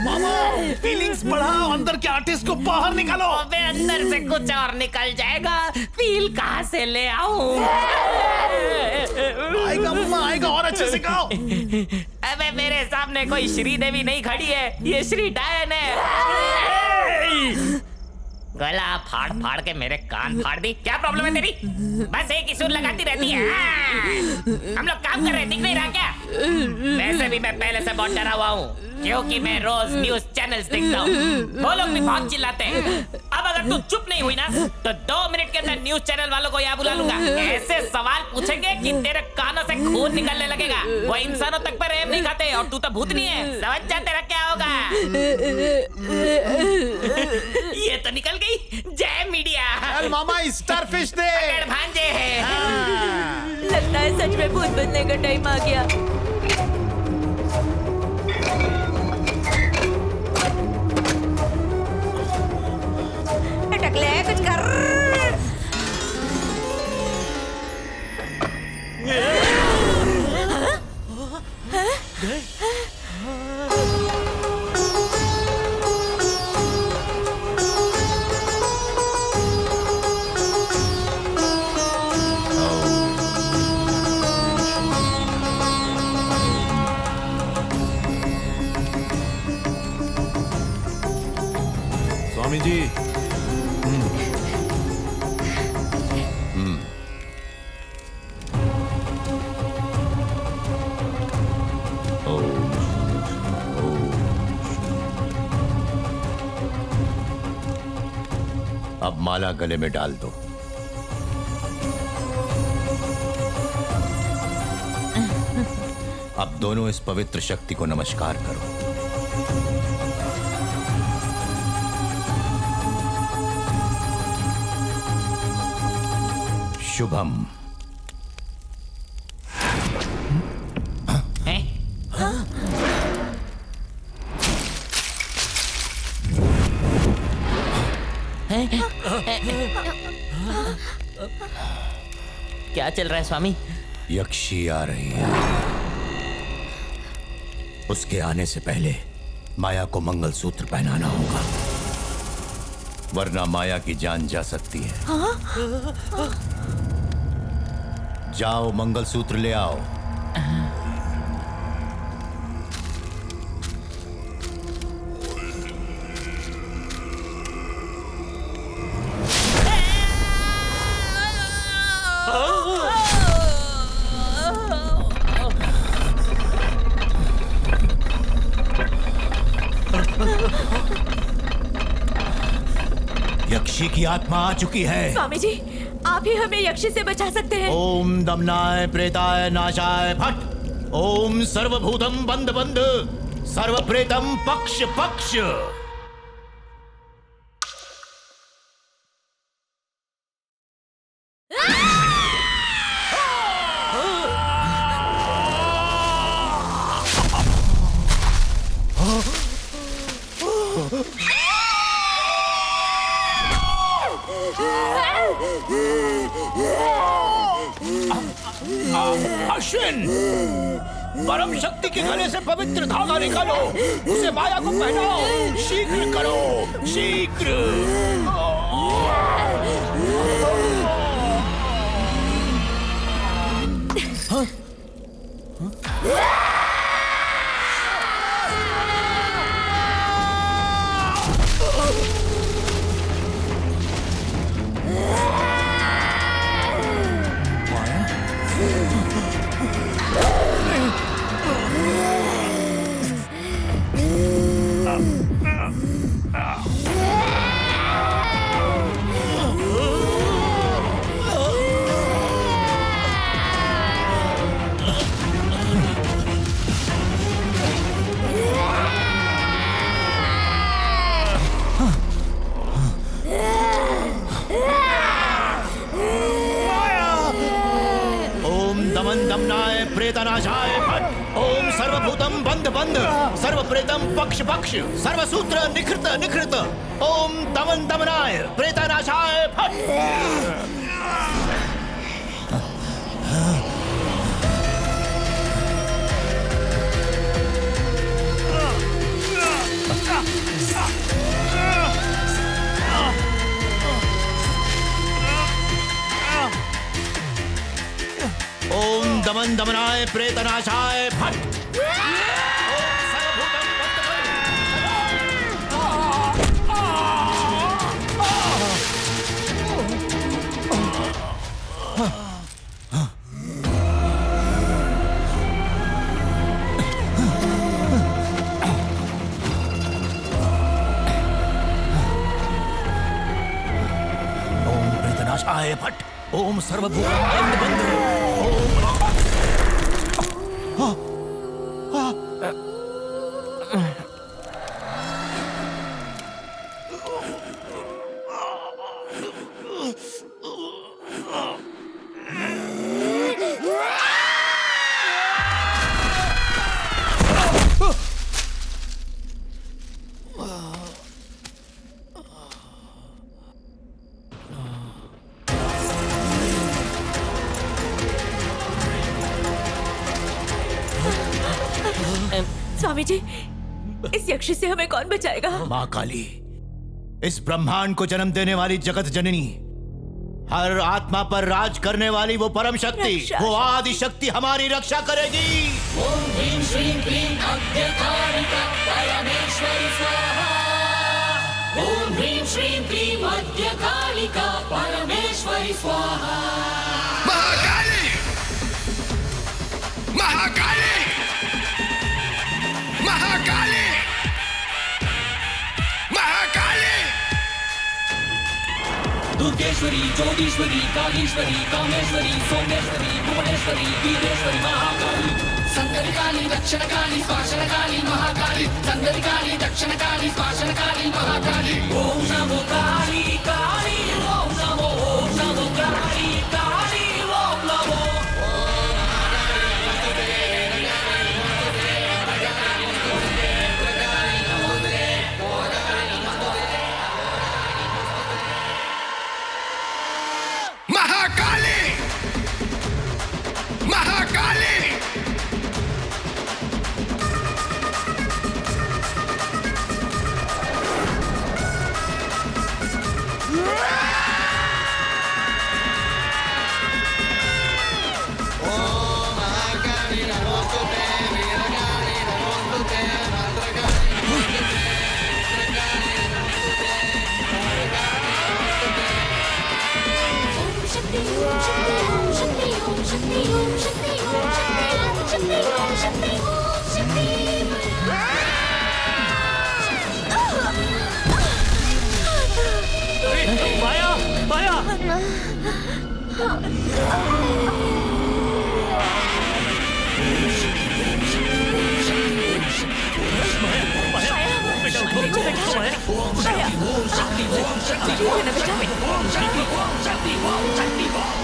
मामा, फीलिंग्स बढ़ाओ, अंदर के आर्टिस्ट को बाहर निकालो।
अबे अंदर से कुछ और निकल जाएगा, फील कहाँ से ले आऊं?
आएगा मामा, आएगा, और अच्छे से गाओ।
अबे मेरे सामने कोई श्रीदेवी नहीं खड़ी है, ये श्री डायन है। गला फाड़ फाड़ के मेरे कान फाड़ दी। क्या प्रॉब्लम है तेरी? बस एक ही सुर लगाती रहती है। हम लोग काम कर रहे हैं, दिख नहीं रहा क्या? वैसे भी मैं पहले से बहुत डरा हुआ हूँ, क्योंकि मैं रोज न्यूज चैनल्स देखता हूँ। वो लोग भी बहुत चिल्लाते हैं। अब अगर तू चुप नहीं हुई ना तो 2 मिनट के अंदर न्यूज चैनल वालों को यहाँ बुला लूंगा। ऐसे सवाल पूछेंगे कि तेरे कानों से खून निकलने लगेगा। वो इंसानों तक पर रहम नहीं खाते और तू तो भूतनी है। समझ जा तेरा क्या होगा। ये तो निकल गई। जय मीडिया।
चल मामा स्टारफिश दे।
पकड़ भांजे है।
लगता है सच में भूत बनने का टाइम आ गया। टकले कुछ कर।
स्वामी जी।
अब माला गले में डाल दो। अब दोनों इस पवित्र शक्ति को नमस्कार करो। शुभम।
क्या चल रहा है स्वामी?
यक्षी आ रही है। उसके आने से पहले माया को मंगलसूत्र पहनाना होगा, वरना माया की जान जा सकती है। जाओ मंगलसूत्र ले आओ। यक्षी की आत्मा आ चुकी है।
स्वामी जी, आप ही हमें यक्षी से बचा सकते हैं।
ओम दमनाय प्रेताय नाशाय फट। ओम सर्वभूतम बंद बंद सर्व प्रेतम पक्ष पक्ष।
अश्विन, परम शक्ति के गले से पवित्र धागा निकालो, उसे माया को पहनाओ। शीघ्र करो, शीघ्र। दमनाय प्रेतनाशाय फट। ओम सर्वभूतम बंद बंद सर्व प्रेतम पक्ष पक्ष सर्वसूत्र निखृत निखृत। ओम दमन दमनाय प्रेतनाशाय फट। ओम दमन दमनाय प्रेतनाशाय फट। नाशाय फट। ओम सर्वभूतम बंद बंद।
स्वामी जी, इस यक्ष से हमें कौन बचाएगा?
माँ काली, इस ब्रह्मांड को जन्म देने वाली जगत जननी, हर आत्मा पर राज करने वाली वो परम शक्ति, वो आदि शक्ति हमारी रक्षा करेगी।
ओम ह्रीं श्रीं क्लीं अद्यकालिका परमेश्वरी स्वाहा। ओम ह्रीं श्रीं क्लीं अद्यकालिका परमेश्वरी स्वाहा।
महाकाली, महाकाली, महाकाली, महाकाली।
दुर्गेश्वरी, जोगेश्वरी, कालीश्वरी, कामेश्वरी, सोमेश्वरी, भुवनेश्वरी, वीरेश्वरी, महाकाली। संगरिकाली, दक्षिणकाली, स्पाशनकाली, महाकाली। संगरिकाली, दक्षिणकाली, स्पाशनकाली, महाकाली। ओम नमो काली काली, ओम नमो काली काली, ओम नमो।
महाकाली, महाकाली।
माया, माया।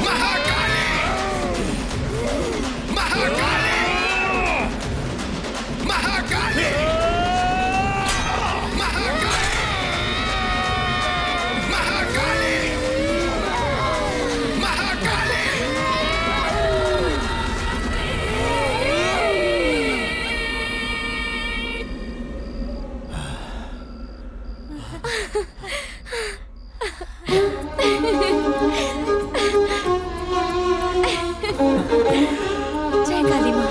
महाकाली, महाकाली, महाकाली, महाकाली, महाकाली।
जय काली माँ।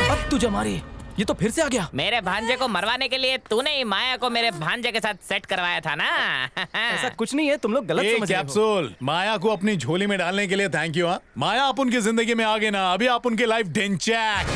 अब तुझे मारी, ये तो फिर से आ गया।
मेरे भांजे को मरवाने के लिए तूने ही माया को मेरे भांजे के साथ सेट करवाया था ना।
ऐसा कुछ नहीं है, तुम लोग गलत समझ रहे हो।
कैप्सूल, माया को अपनी झोली में डालने के लिए थैंक यू। माया आप उनकी जिंदगी में आ गए ना, अभी आप उनकी लाइफ डेंचैक।